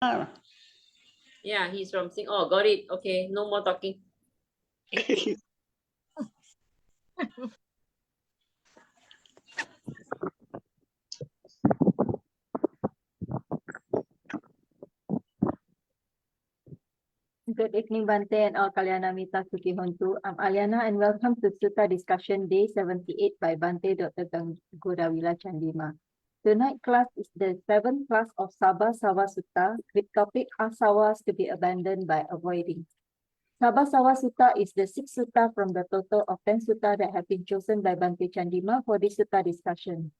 Yeah, he's from Singapore. Oh, got it. Okay, no more talking. Good evening, Bhante and all Kalyana Mita Suki Hontu. I'm Aliana and welcome to Sutta Discussion Day 78 by Bhante Dr. Godawila Chandima. Tonight's class is the 7th class of Sabbāsava Sutta with topic Āsavās to be abandoned by avoiding. Sabbāsava Sutta is the 6th sutta from the total of 10 sutta that have been chosen by Bhante Chandima for this sutta discussion.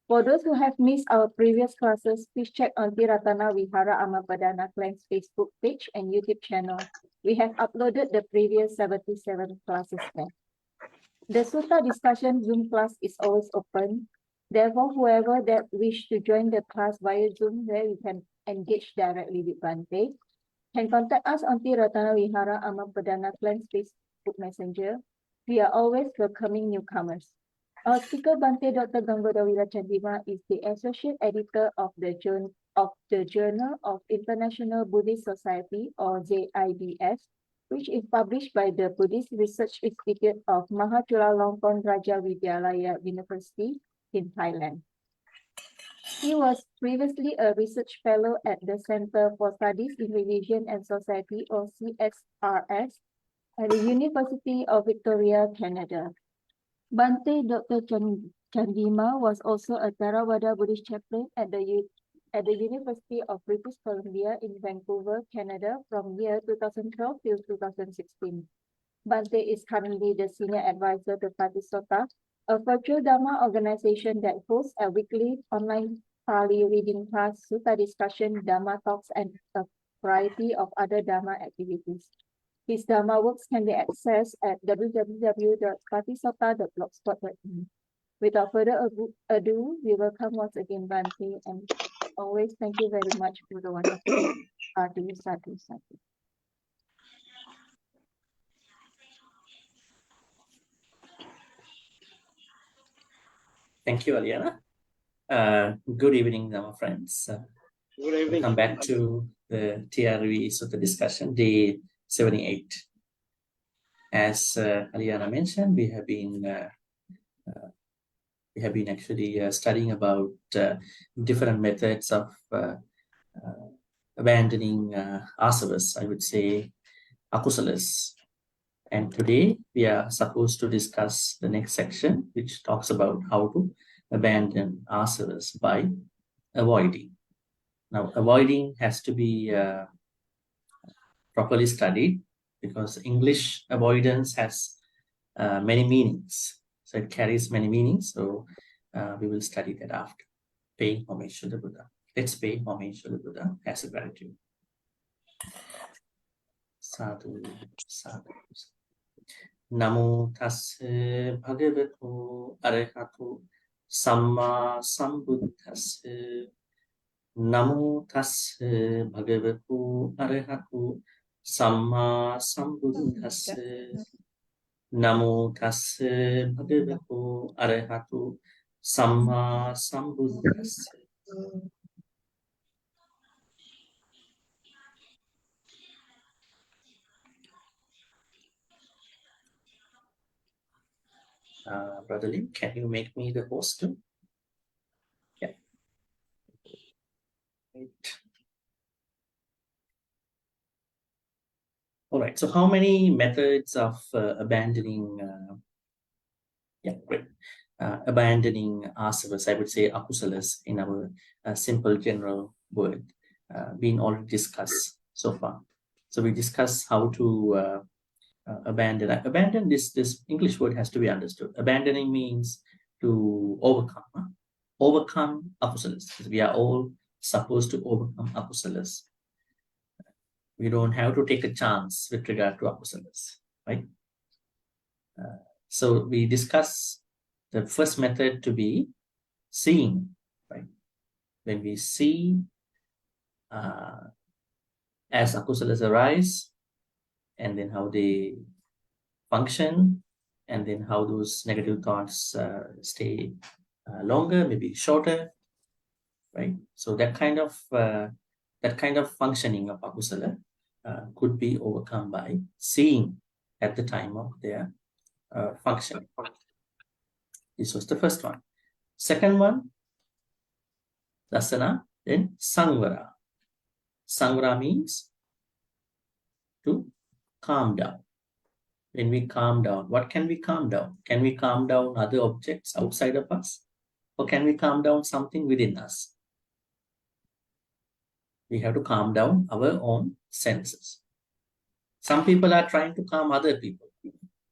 For those who have missed our previous classes, please check on Ti-Ratana Vihara Amapadana Clan's Facebook page and YouTube channel. We have uploaded the previous 77 classes there. The Sutta discussion Zoom class is always open. Therefore, whoever that wish to join the class via Zoom where you can engage directly with Bhante, can contact us on Ti-Ratana Vihara Amapadana Clan's Facebook Messenger. We are always welcoming newcomers. Our speaker, Bhante Dr. Godawila Chandima, is the Associate Editor of the Journal of International Buddhist Society, or JIBS, which is published by the Buddhist Research Institute of Mahachulalongkorn Raja Vidyalaya University in Thailand. He was previously a research fellow at the Center for Studies in Religion and Society, or CSRS, at the University of Victoria, Canada. Bhante Dr. Chandima was also a Theravada Buddhist chaplain at the University of British Columbia in Vancouver, Canada from year 2012 till 2016. Bhante is currently the Senior Advisor to Patisota, a virtual Dharma organization that hosts a weekly online Pali reading class, Sutta discussion, Dharma talks, and a variety of other Dharma activities. His Dharma works can be accessed at www.patisota.blogspot.in. Without further ado, we welcome once again Bhante, and always thank you very much for the wonderful Sadhu. Thank you, Aliana. Good evening, my friends. Good evening. Welcome back to the TRV Sutta discussion, day 78. As Aliana mentioned, we have been actually studying about different methods of abandoning Āsavās, I would say, akusalas. And today we are supposed to discuss the next section, which talks about how to abandon Āsavās by avoiding. Now, avoiding has to be properly studied because English avoidance has many meanings. So it carries many meanings. So we will study that after. Pay homage to the Buddha. Let's pay homage to the Buddha as a gratitude. Sadhu, sadhu. Namo tassa bhagavatu arahatu samma sambuddhassa. Namo tassa bhagavatu arahatu samma sambuddhassa. Namo tassa bhagavatu arahatu samma sambuddhassa. Brother Lim, can you make me the host too? Yeah. Right. All right. So how many methods of abandoning abandoning Āsavās, I would say akusalas in our simple general word, been already discussed so far. So we discussed how to abandon. Abandon, this English word has to be understood. Abandoning means to overcome. Overcome akusalas. We are all supposed to overcome akusalas. We don't have to take a chance with regard to akusalas, right? So we discuss the first method to be seeing, right? When we see as akusalas arise, and then how they function, and then how those negative thoughts stay longer, maybe shorter, right? So that kind of that kind of functioning of akusala could be overcome by seeing at the time of their functioning. This was the first one. Second one, dasana, then sangvara. Sangvara means to calm down. When we calm down, what can we calm down? Can we calm down other objects outside of us? Or can we calm down something within us? We have to calm down our own senses. Some people are trying to calm other people.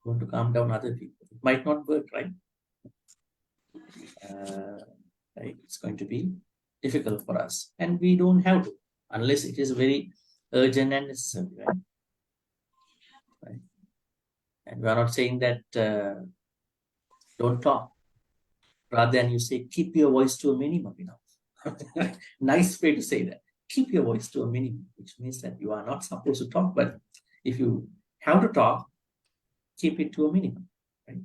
Want to calm down other people. It might not work, right? Right? It's going to be difficult for us. And we don't have to, unless it is very urgent and necessary, right? Right? And we are not saying that don't talk. Rather than you say, keep your voice to a minimum, you know. Nice way to say that. Keep your voice to a minimum, which means that you are not supposed to talk, but if you have to talk, keep it to a minimum, right?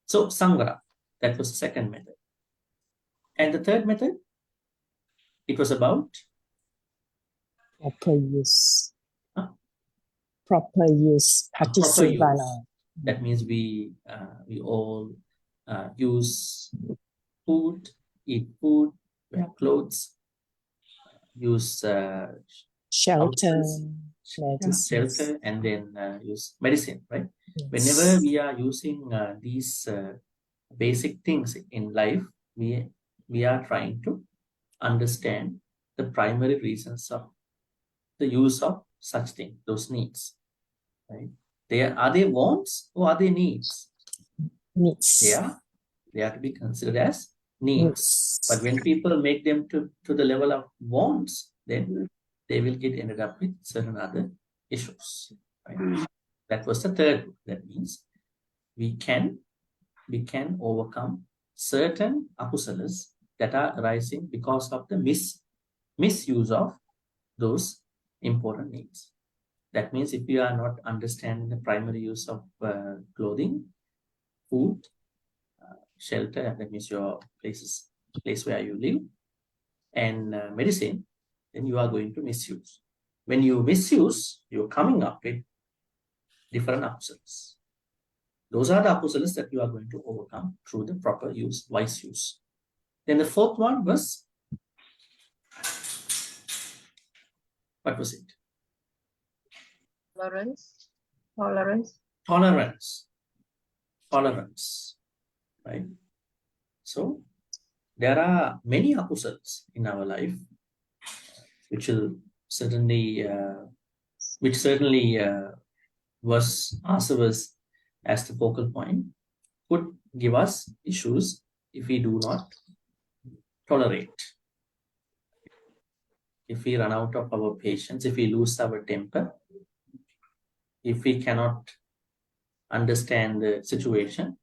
So, sangvara, that was the second method. And the third method, it was about proper use. Huh? Proper use. Proper use. Patisubana. That means we all use food, eat food, wear clothes, use Shelter. shelter, and then use medicine, right? Yes. Whenever we are using these basic things in life, we are trying to understand the primary reasons of the use of such things, those needs, right? Are they wants or are they needs? Needs. They are to be considered as needs. But when people make them to the level of wants, then they will get ended up with certain other issues, right? That was the third. That means we can overcome certain akusalas that are arising because of the misuse of those important needs. That means if you are not understanding the primary use of clothing, food, shelter, that means your place where you live, and medicine, then you are going to misuse. When you misuse, you're coming up with different akusalas. Those are the akusalas that you are going to overcome through the proper use, wise use. Then the fourth one was, what was it? Tolerance, right? So there are many akusalas in our life, which certainly was Āsavās as the focal point, could give us issues if we do not tolerate. If we run out of our patience, if we lose our temper, if we cannot understand the situation,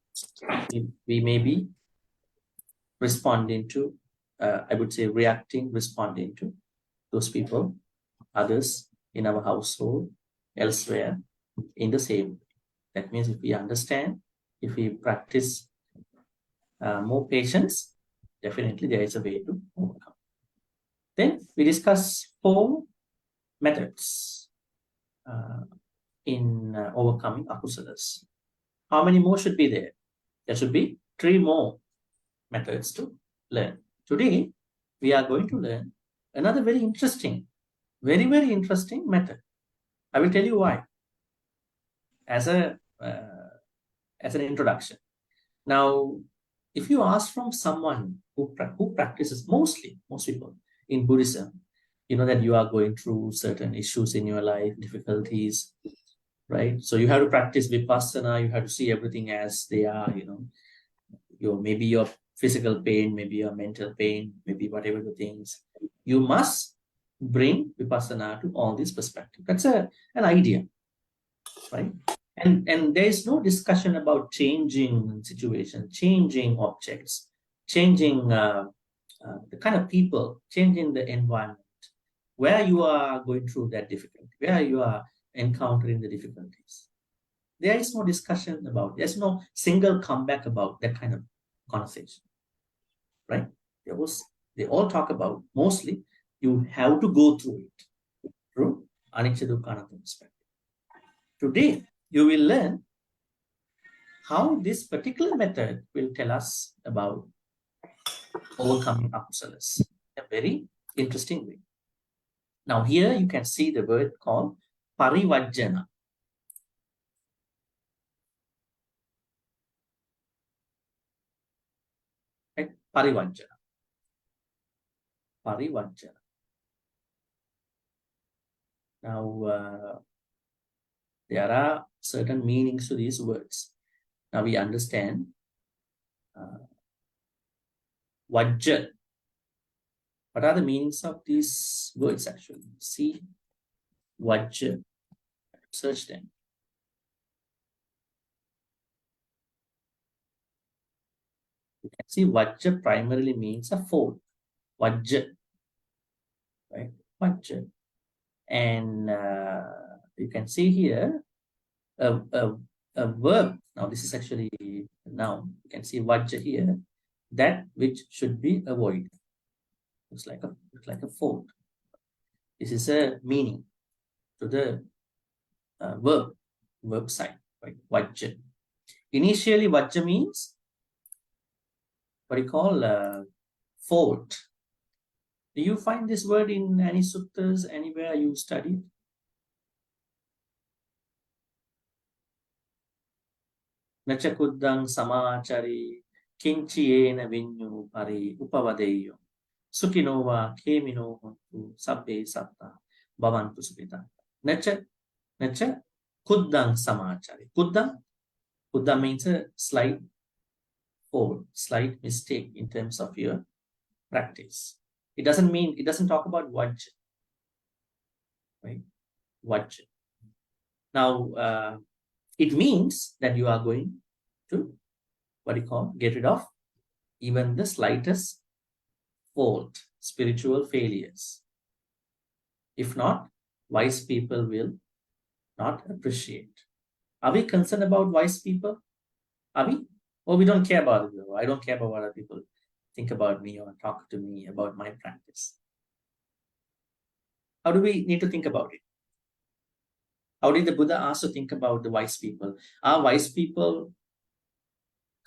we may be responding to, I would say responding to those people, others in our household, elsewhere, in the same way. That means if we understand, if we practice more patience, definitely there is a way to overcome. Then we discuss 4 methods in overcoming akusalas. How many more should be there? There should be 3 more methods to learn. Today, we are going to learn another very interesting method. I will tell you why as an introduction. Now, if you ask from someone who practices, most people in Buddhism, you know that you are going through certain issues in your life, difficulties, right? So you have to practice vipassana, you have to see everything as they are, you know, maybe your physical pain, maybe your mental pain, maybe whatever the things. You must bring vipassana to all these perspectives. That's an idea, right? And there is no discussion about changing situations, changing objects, changing the kind of people, changing the environment, where you are going through that difficulty, where you are encountering the difficulties. There is no discussion about, there's no single comeback about that kind of conversation, right? They all talk about mostly You have to go through it through Anicca Dukkha Anatta perspective. Today, you will learn how this particular method will tell us about overcoming akusalas in a very interesting way. Now here you can see the word called parivajjana. Right? Parivajjana. Parivajjana. Now there are certain meanings to these words. Now we understand Vajja. What are the meanings of these words actually? See, Vajja. Search them. You can see Vajja primarily means a fold. Vajja. Right? Vajja. And you can see here a verb. Now this is actually a noun. You can see Vajja here. That which should be avoided. Looks like a fold. This is a meaning to the verb side, right? Vajja. Initially, Vajja means what you call fold. Do you find this word in any suttas, anywhere you studied? Nacha kuddang samachari kinchiyena vinyu pari upavadeyo sukinova kemino hontu sabbe satta bhavantu supita. Nacha kuddang samachari. Kuddam means a slight fold, slight mistake in terms of your practice. It doesn't talk about Vajja, right? Vajja. Now, it means that you are going to, get rid of even the slightest fault, spiritual failures. If not, wise people will not appreciate. Are we concerned about wise people? Are we? Or we don't care about it? I don't care about what other people think about me or talk to me about my practice. How do we need to think about it? How did the Buddha also think about the wise people? Are wise people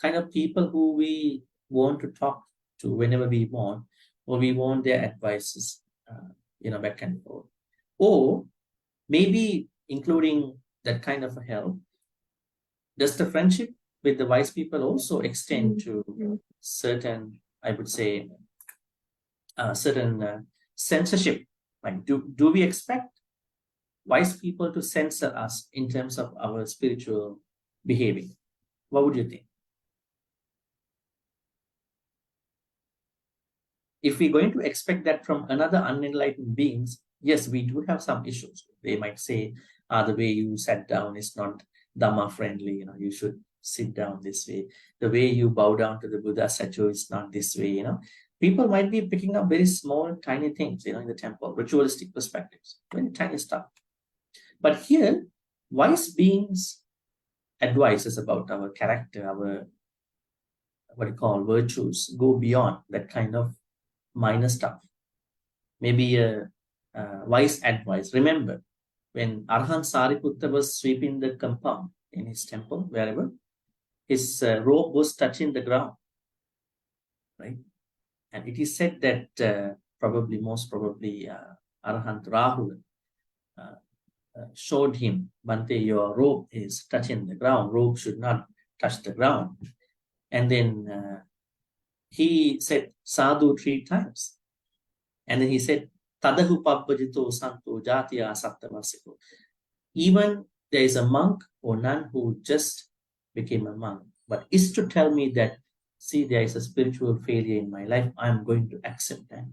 kind of people who we want to talk to whenever we want, or we want their advices, back and forth? Or maybe including that kind of a help, does the friendship with the wise people also extend to certain, I would say, certain censorship? Like, do we expect wise people to censor us in terms of our spiritual behavior? What would you think? If we're going to expect that from another unenlightened beings, yes, we do have some issues. They might say, the way you sat down is not Dhamma friendly, you should sit down this way. The way you bow down to the Buddha statue is not this way, People might be picking up very small, tiny things, in the temple, ritualistic perspectives, very tiny stuff. But here, wise beings advise us about our character, our, virtues, go beyond that kind of minor stuff. Maybe a wise advice. Remember, when Arhan Sariputta was sweeping the compound in his temple, wherever, his robe was touching the ground, right? And it is said that most probably, Arahant Rahul showed him, Bhante, your robe is touching the ground. Robe should not touch the ground. And then he said sadhu 3 times. And then he said, Tadahu pabbajito santo jatiya sattavasiko. Even there is a monk or nun who just became a monk, but is to tell me that, see, there is a spiritual failure in my life, I'm going to accept that.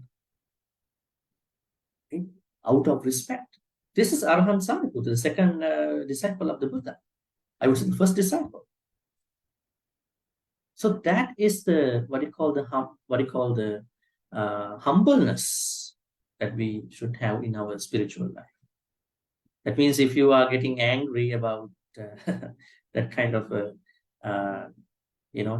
Okay? Out of respect. This is Arahant Sariputta, the second disciple of the Buddha. I was the first disciple. So that is the humbleness that we should have in our spiritual life. That means if you are getting angry about that kind of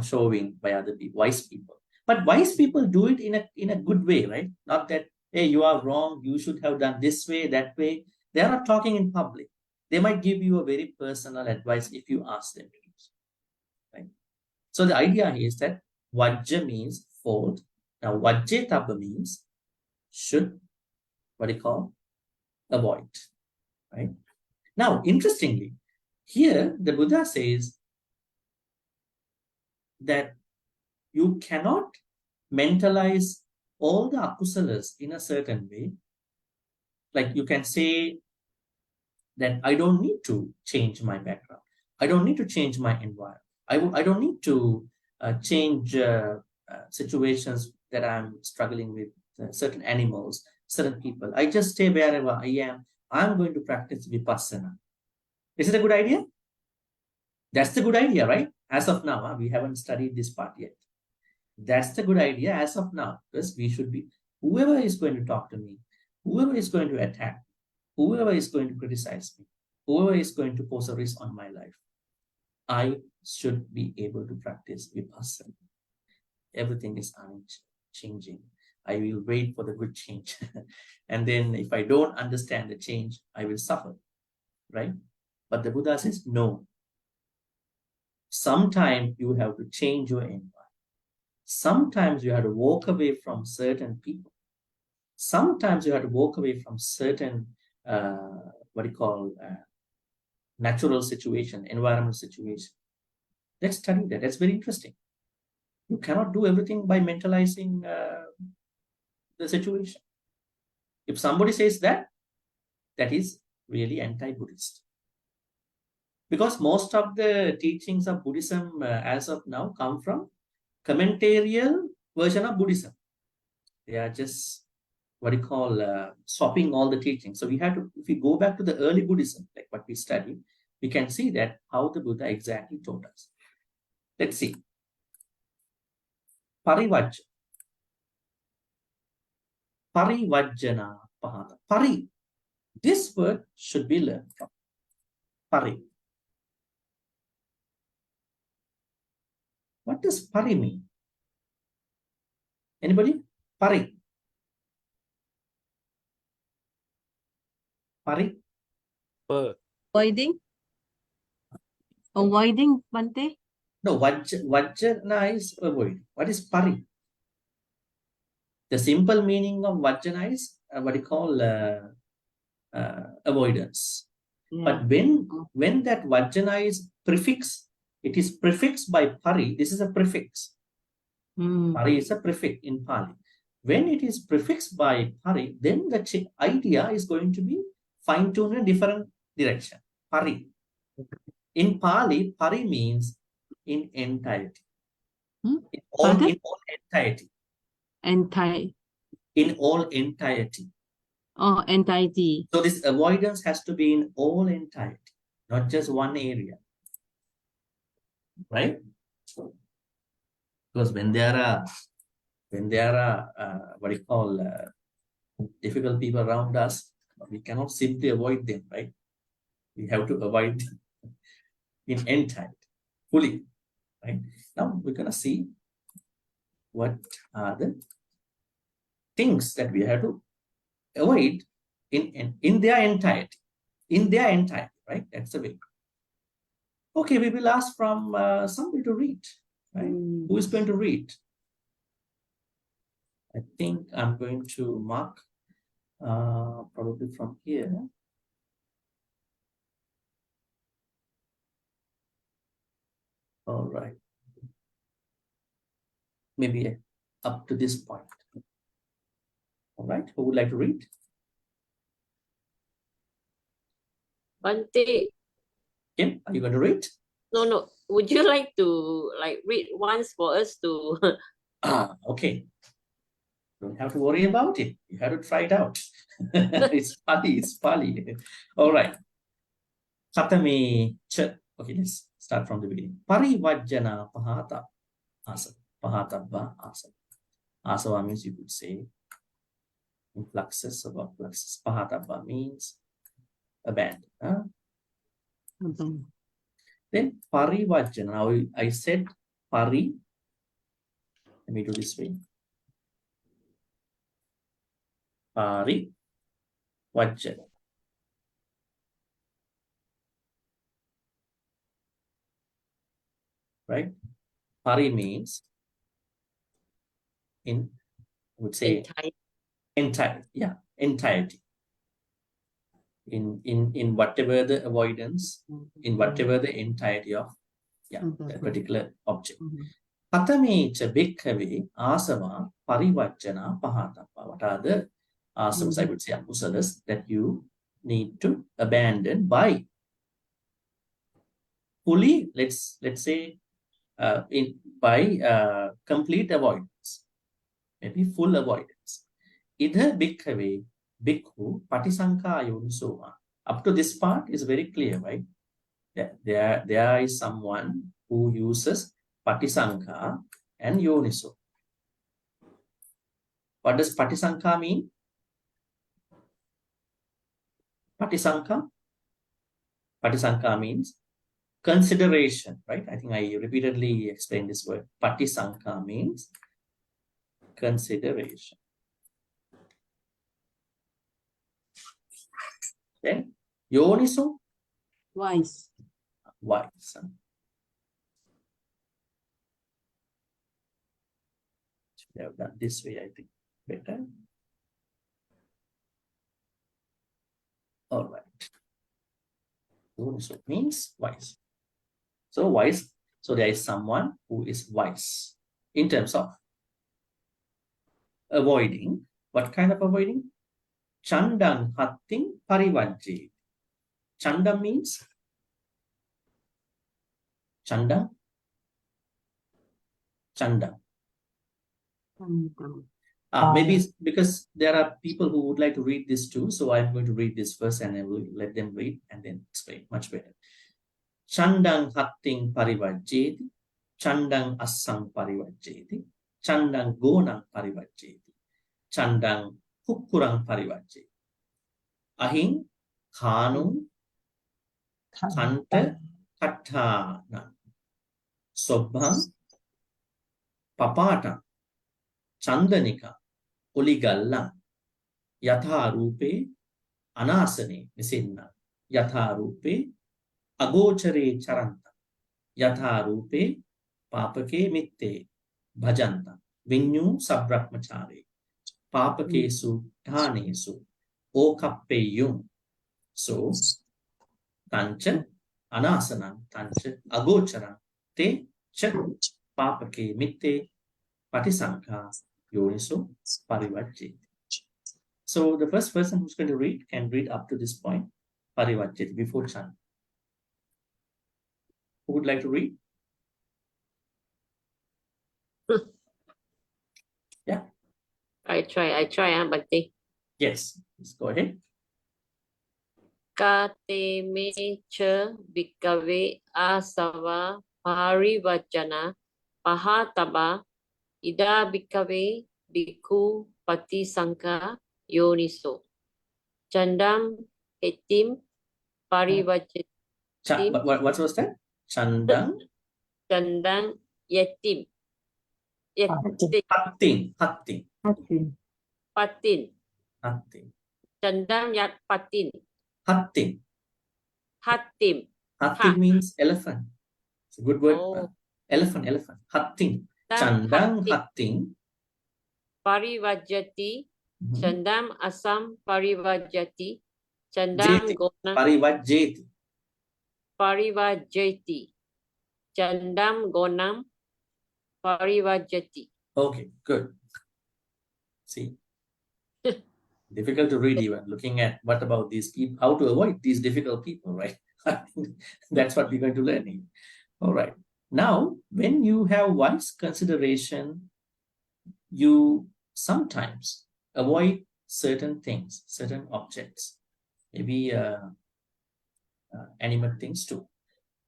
showing by other people, wise people. But wise people do it in a good way, right? Not that hey, you are wrong, you should have done this way, that way. They are not talking in public. They might give you a very personal advice if you ask them to do so. Right? So the idea is that vajja means fault. Now vajjetaba means should, avoid. Right? Now, interestingly, here the Buddha says that you cannot mentalize all the akusalas in a certain way. Like you can say that I don't need to change my background. I don't need to change my environment. I don't need to change situations that I'm struggling with, certain animals, certain people. I just stay wherever I am. I'm going to practice vipassana. Is it a good idea? That's the good idea, right? As of now, we haven't studied this part yet. That's the good idea as of now, because we should be, whoever is going to talk to me, whoever is going to attack, whoever is going to criticize me, whoever is going to pose a risk on my life, I should be able to practice vipassana. Everything is unchanging. I will wait for the good change. And then if I don't understand the change, I will suffer, right? But the Buddha says, no. Sometimes you have to change your environment. Sometimes you have to walk away from certain people. Sometimes you have to walk away from certain, natural situation, environmental situation. Let's study that. That's very interesting. You cannot do everything by mentalizing the situation. If somebody says that, that is really anti-Buddhist. Because most of the teachings of Buddhism as of now come from commentarial version of Buddhism. They are just swapping all the teachings. So we have to, if we go back to the early Buddhism, like what we studied, we can see that how the Buddha exactly taught us. Let's see. Parivajja. Parivajjana pahata. Pari. This word should be learned from. Pari. What does pari mean? Anybody? Pari. Pari. Avoiding, Bhante. No, vajjana is avoid. What is pari? The simple meaning of vajjana is avoidance. Yeah. But when that vajjana is prefix, it is prefixed by pari. This is a prefix. Pari is a prefix in Pali. When it is prefixed by pari, then the idea is going to be fine-tuned in a different direction. Pari. In Pali, pari means in entirety. In all entirety. In all entirety. Oh, entirety. So this avoidance has to be in all entirety, not just one area. Right? Because when there are difficult people around us, we cannot simply avoid them, right? We have to avoid them in entirety, fully. Right? Now we're gonna see what are the things that we have to avoid in their entirety. In their entirety, right? That's the way. Okay, we will ask from somebody to read. Right? Who is going to read? I think I'm going to mark probably from here. All right. Maybe up to this point. All right. Who would like to read? Bhante, Kim, are you going to read? no. Would you like to read once for us to? Okay. Don't have to worry about it. You have to try it out. It's Pali. All right. Katame cha. Okay, let's start from the beginning. Parivajjana pahata āsava. Pahatabba āsava. Āsava means you could say in fluxus about fluxus. Pahatabba means abandon. Huh? Then parivajjana. Now I said pari. Let me do this way. Parivajjana. Right? Pari means I would say entire, yeah, entirety. In whatever the avoidance, in whatever the entirety of that particular object. Katamecha bhikkhave āsavā parivajjana pahatappa. What are the āsavas, I would say, akusalas, that you need to abandon by fully, let's say, by complete avoidance, maybe full avoidance. Idha bhikkhave bhikkhu patisankha yonisova. Up to this part is very clear, right? There is someone who uses patisankha and yoniso. What does patisankha mean? Patisankha means consideration, right? I think I repeatedly explained this word. Patisankha means consideration. Then yoniso, Wise. wise. Should have done this way, I think, better. All right. Yoniso means wise. So wise. So there is someone who is wise in terms of avoiding. What kind of avoiding? Chandam hatting parivajjeti. Chandam means Chandam. Maybe because there are people who would like to read this too, so I'm going to read this first and I will let them read and then explain much better. Chandam hatting parivajjeti, Chandam assam parivajjeti, Chandam gonam parivajjeti, Chandam kukkurang parivajjeti. Ahing khanum kanta kathana sobham papata chandanika uligalla yatha rupe anasane nisinna yatha rupe agochare charanta yatha rupe papake mitte bhajanta vinyu sabrahmachare papakesu dhanesu okappeyum. So tancha anasanam tancha agocharam te cha papake mitte patisankha yoniso parivajjeti. So the first person who's going to read can read up to this point, parivajjeti, before Chan. Who would like to read? Yeah. I try, Bhante. Yes, let's go ahead. Kate me cha bhikkhave āsavā parivajjana pahataba ida bhikkhave bhikkhu patisankha yoniso. Chandam hetim parivajjati. What was that? Chandam Yetim. hatting. Patin. Chandam yat patin. Hatting means elephant. It's a good word. Oh. Elephant. Hatting. Chandam hatting. Parivajjati. Chandam asam parivajjati. Chandam gonam parivajjati. Chandam gonam parivajjati. Okay, good. See, difficult to read even, looking at what about these people, how to avoid these difficult people, right? That's what we're going to learn here. All right. Now, when you have wise consideration, you sometimes avoid certain things, certain objects, maybe animate things too.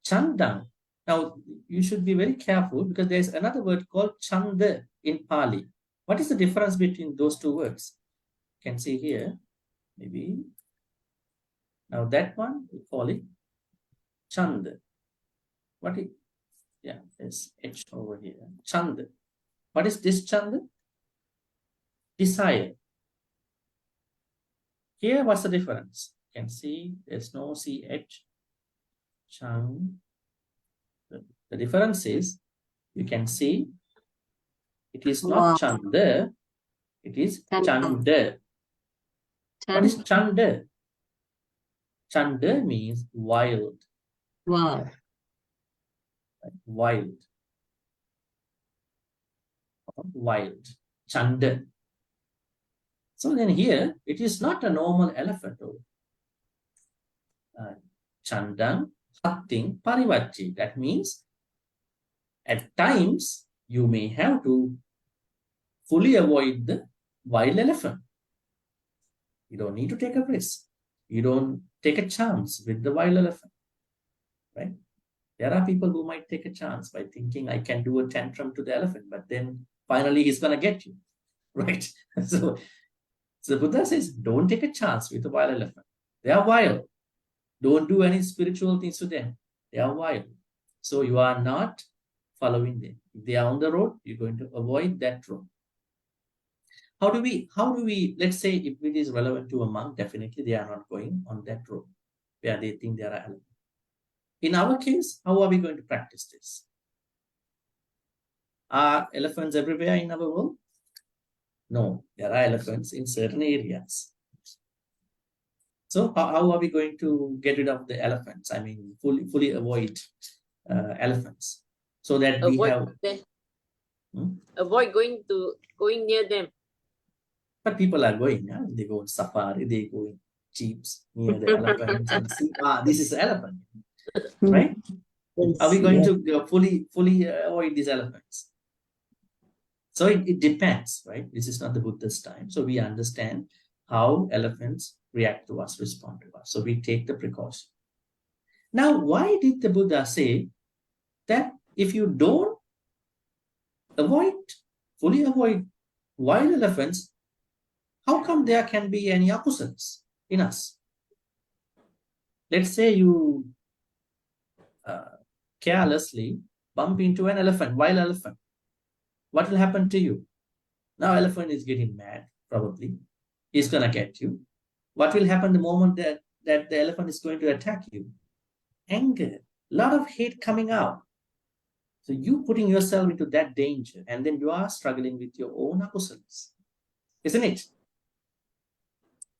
Chandam. Now, you should be very careful because there's another word called chanda in Pali. What is the difference between those two words? You can see here, maybe. Now that one, we call it chanda. What is, yeah, there's H over here. Chanda. What is this chanda? Desire. Here, what's the difference? You can see there's no CH. Chang. The difference is, you can see it is not Wow. Chanda, it is Chanda. Chanda. What is Chanda? Chanda means wild. Wow. Wild. Wild. Chanda. So then here, it is not a normal elephant. Chandang, Hatting, Parivatti. That means at times you may have to fully avoid the wild elephant. You don't need to take a risk. You don't take a chance with the wild elephant, right? There are people who might take a chance by thinking, I can do a tantrum to the elephant, but then finally he's going to get you, right? So Buddha says, don't take a chance with the wild elephant. They are wild. Don't do any spiritual things to them. They are wild. So you are not following them. If they are on the road, you're going to avoid that road. How do we, let's say if it is relevant to a monk, definitely they are not going on that road where they think there are elephants. In our case, how are we going to practice this? Are elephants everywhere in our world? No, there are elephants in certain areas. So how are we going to get rid of the elephants? I mean, fully avoid elephants, so that we have. Avoid going near them. But people are going. Yeah? They go on safari. They go in jeeps near the elephants and see. This is an elephant, right? Are we going to fully avoid these elephants? So it depends, right? This is not the Buddha's time. So we understand how elephants react to us, respond to us. So we take the precaution. Now, why did the Buddha say that if you don't fully avoid wild elephants, how come there can be any opposites in us? Let's say you carelessly bump into an elephant, wild elephant. What will happen to you? Now elephant is getting mad, probably. He's going to get you. What will happen the moment that the elephant is going to attack you? Anger, a lot of hate coming out. So you putting yourself into that danger, and then you are struggling with your own akusals, isn't it?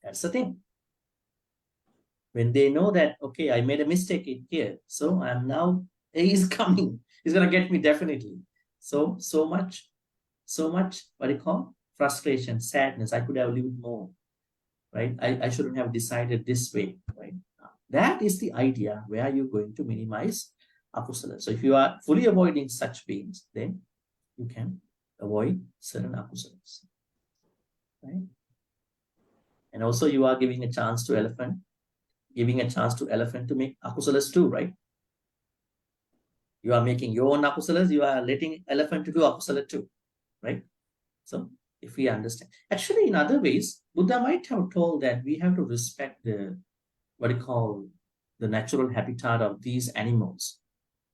That's the thing. When they know that, okay, I made a mistake in here, so I'm now, he's coming. He's going to get me definitely. So much, what do you call? Frustration, sadness. I could have lived more, right? I shouldn't have decided this way, right? That is the idea where you're going to minimize akusala. So if you are fully avoiding such beings, then you can avoid certain akusalas, right? And also you are giving a chance to elephant to make akusalas too, right? You are making your own akusalas, you are letting elephant to do akusala too, right? So if we understand, actually in other ways, Buddha might have told that we have to respect the, what do you call, the natural habitat of these animals,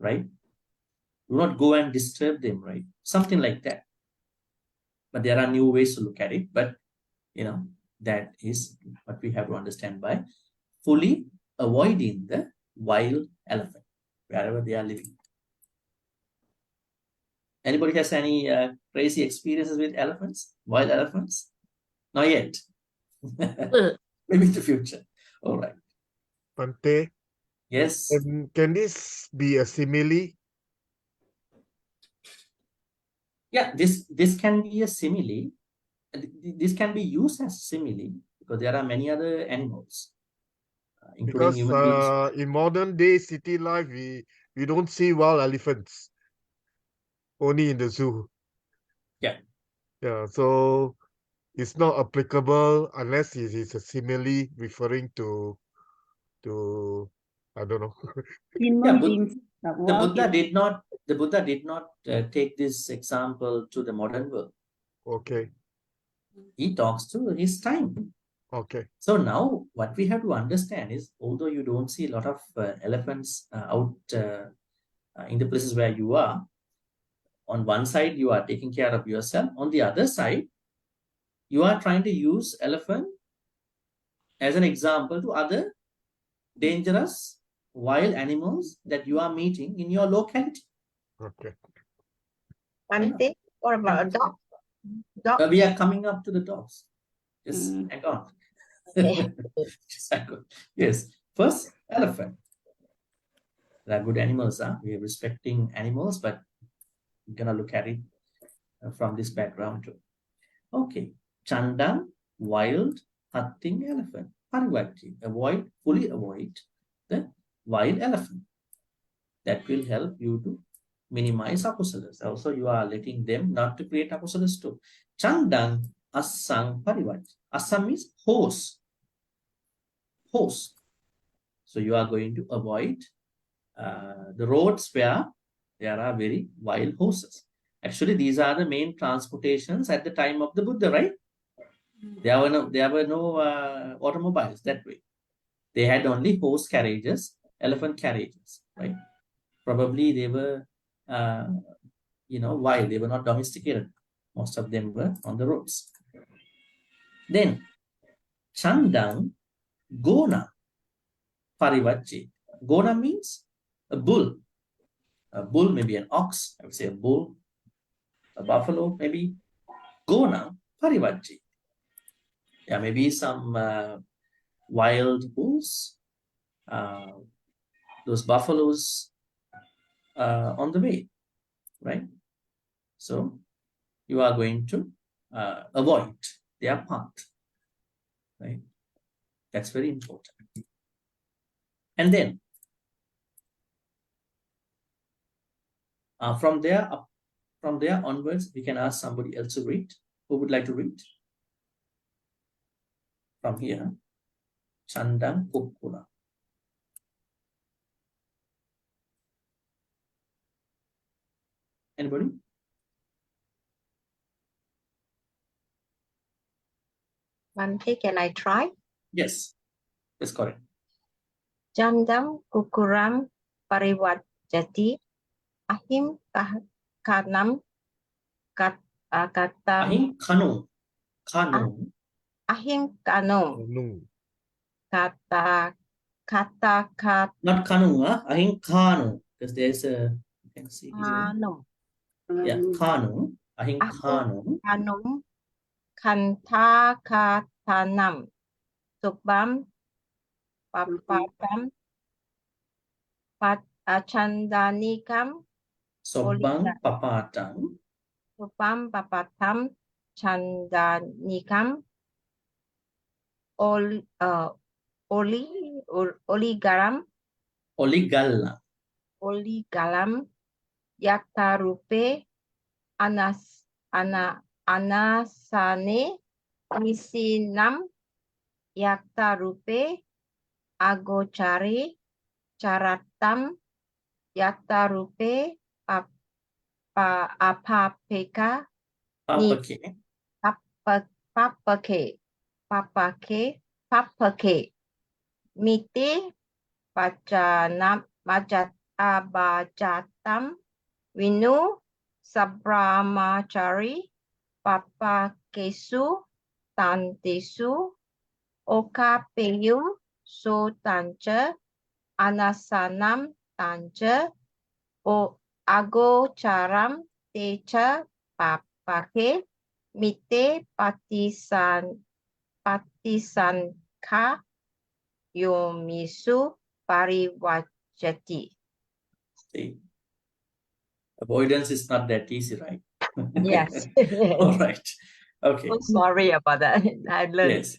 right? Do not go and disturb them, right? Something like that. But there are new ways to look at it. But, that is what we have to understand by fully avoiding the wild elephant, wherever they are living. Anybody has any crazy experiences with elephants, wild elephants? Not yet. Maybe in the future. All right. Bhante, Yes. can this be a simile? Yeah, this can be a simile. This can be used as simile because there are many other animals, including Because human beings. in modern day city life, we don't see wild elephants, only in the zoo. Yeah. Yeah, so it's not applicable unless it is a simile referring to I don't know. Yeah, the Buddha did not take this example to the modern world. Okay. He talks to his time. Okay. So now what we have to understand is, although you don't see a lot of elephants out in the places where you are, on one side you are taking care of yourself, on the other side you are trying to use elephant as an example to other dangerous wild animals that you are meeting in your locality. Okay. Bhante, what about a dog? Dog. We are coming up to the dogs. Just Mm. hang on. Okay. Just hang on. Yes. First, elephant. They are good animals. We are respecting animals, but we're going to look at it from this background too. Okay. Chandam, wild, hunting elephant. Parivati, fully avoid the wild elephant. That will help you to minimize akusalas. Also, you are letting them not to create akusalas too. Chandam, asang, parivati. Asam means horse. Horse. So you are going to avoid the roads where there are very wild horses. Actually, these are the main transportations at the time of the Buddha, right? There were no automobiles that way. They had only horse carriages, elephant carriages, right? Probably they were, wild. They were not domesticated. Most of them were on the roads. Then, Chandang, Gona, Parivacci. Gona means a bull. A bull, maybe an ox. I would say a bull, a buffalo, maybe. Gona, Parivacci. Yeah, maybe some wild bulls, those buffaloes on the way, right? So you are going to avoid their path, right? That's very important. And then from there onwards, we can ask somebody else to read. Who would like to read? From here, Chandam Kukkura. Anybody? Bhante, can I try? Yes, that's correct. Chandam kukuram pariwajati ahim kanam katam Ahim Kanu. Kanu. ahim kano No. kata Not Kanu, Ahim Kanu. Because there's a, you can see here. kano Yeah, Kanu. Ahim Kanu. kanum kanta katanam subam papatam chandanikam Sobbang Papatam. subam papatam chandanikam oligaram Oligalla. yaktarupe anasane misinam yaktarupe agochari charatam yaktarupe apapeka Papake. papake mite abajatam vinu sabramachari papakesu tantesu okapeyum so tancha anasanam tancha o agocharam techa papake mite patisanka yomisu pariwajati. See, avoidance is not that easy, right? Yes. All right. Okay. I'm sorry about that. I learned. Yes.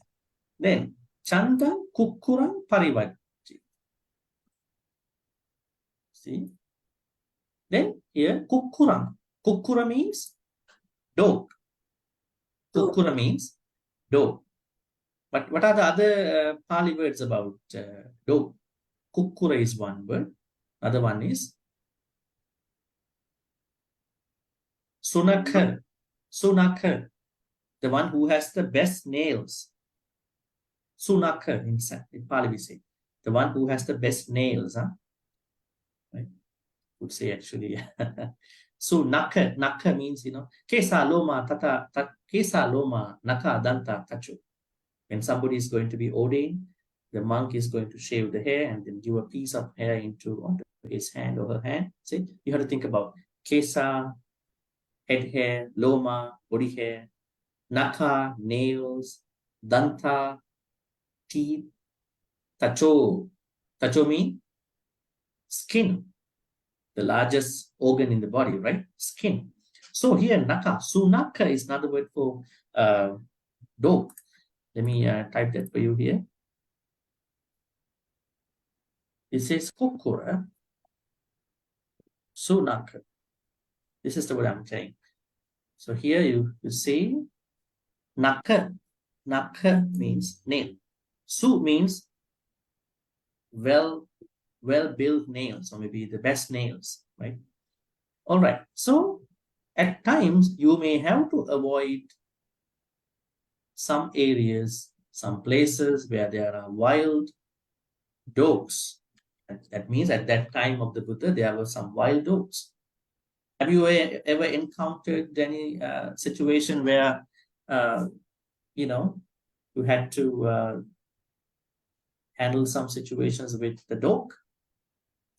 Then Chandam Kukkuram Parivajji. See? Then here Kukkuram. Kukkura means dog. Kukkura means dog. But what are the other Pali words about dog? Kukkura is one word. Other one is Sunakha. Sunakha. The one who has the best nails. Sunakha in Pali we say. The one who has the best nails. Right? Would say actually. So Nakha means, Kesa loma Kesa loma naka danta tachu. When somebody is going to be ordained, the monk is going to shave the hair and then give a piece of hair onto his hand or her hand. See, you have to think about kesa, head hair, loma, body hair, naka, nails, danta, teeth, tacho. Tacho means skin, the largest organ in the body, right? Skin. So here, naka. Sunaka is another word for dog. Let me type that for you here. It says kokora, sunaka. This is the word I'm saying. So here you say naka. Naka means nail. Su means well-built nails, or maybe the best nails, right? All right. So at times you may have to avoid some areas, some places where there are wild dogs. That means at that time of the Buddha, there were some wild dogs. Have you ever encountered any situation where, you had to handle some situations with the dog?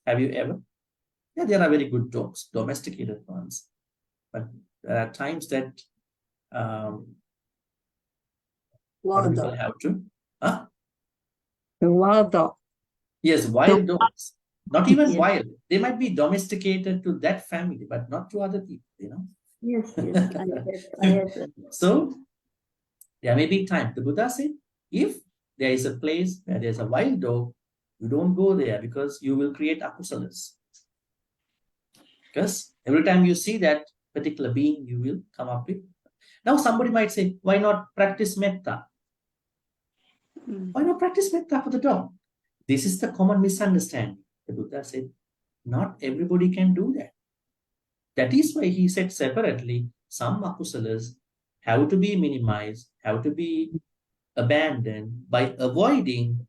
Have you ever? Yeah, there are very good dogs, domesticated ones. But there are times that Wild people dog. have to. Huh? The wild dog. Yes, wild dogs. Not even Yes. wild. They might be domesticated to that family, but not to other people, Yes, yes. I have. So there may be time. The Buddha said, if there is a place where there's a wild dog, you don't go there because you will create akusalas. Because every time you see that particular being, you will come up with. Now somebody might say, why not practice metta? Why not practice metta for the dog? This is the common misunderstanding. The Buddha said, not everybody can do that. That is why he said separately, some akusalas have to be minimized, have to be abandoned by avoiding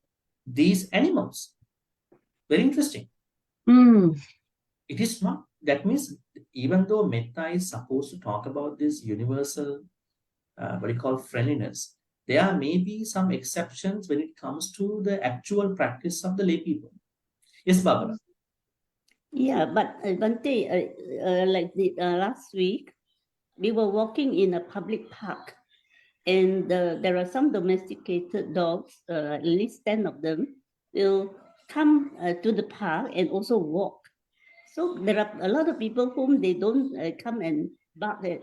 these animals. Very interesting. It is not, that means even though metta is supposed to talk about this universal, what you call friendliness, there may be some exceptions when it comes to the actual practice of the lay people. Yes, Barbara. Yeah, but Bhante, like last week, we were walking in a public park, and there are some domesticated dogs, at least 10 of them, will come to the park and also walk. So there are a lot of people whom they don't come and bark at,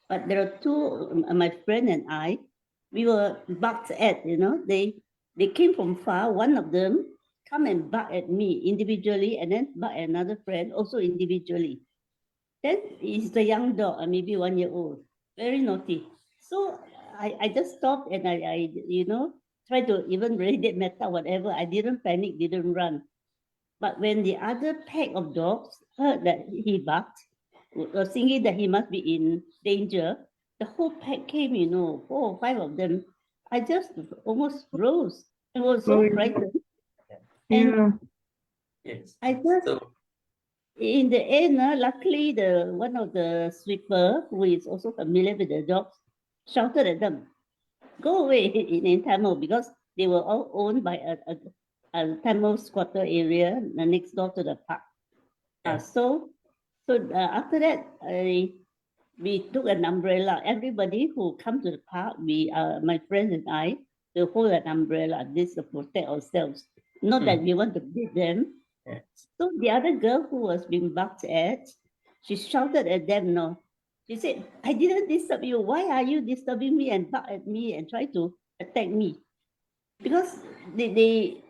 but there are two, my friend and I, we were barked at, they came from far. One of them come and bark at me individually, and then bark at another friend also individually. Then it's the young dog, maybe 1 year old, very naughty. So I just stopped and I tried to even radiate metta, whatever. I didn't panic, didn't run. But when the other pack of dogs heard that he barked, thinking that he must be in danger, the whole pack came, 4 or 5 of them. I just almost froze. I was so frightened. And Yes. I just, So, in the end, luckily, one of the sweeper, who is also familiar with the dogs, shouted at them, go away in Tamil, because they were all owned by a Tamil squatter area next door to the park. So after that, we took an umbrella. Everybody who come to the park, my friends and I, will hold an umbrella. This to protect ourselves. Not that we want to beat them. yes. So the other girl who was being barked at, she shouted at them, no. She said, I didn't disturb you. Why are you disturbing me and bark at me and try to attack me? Because they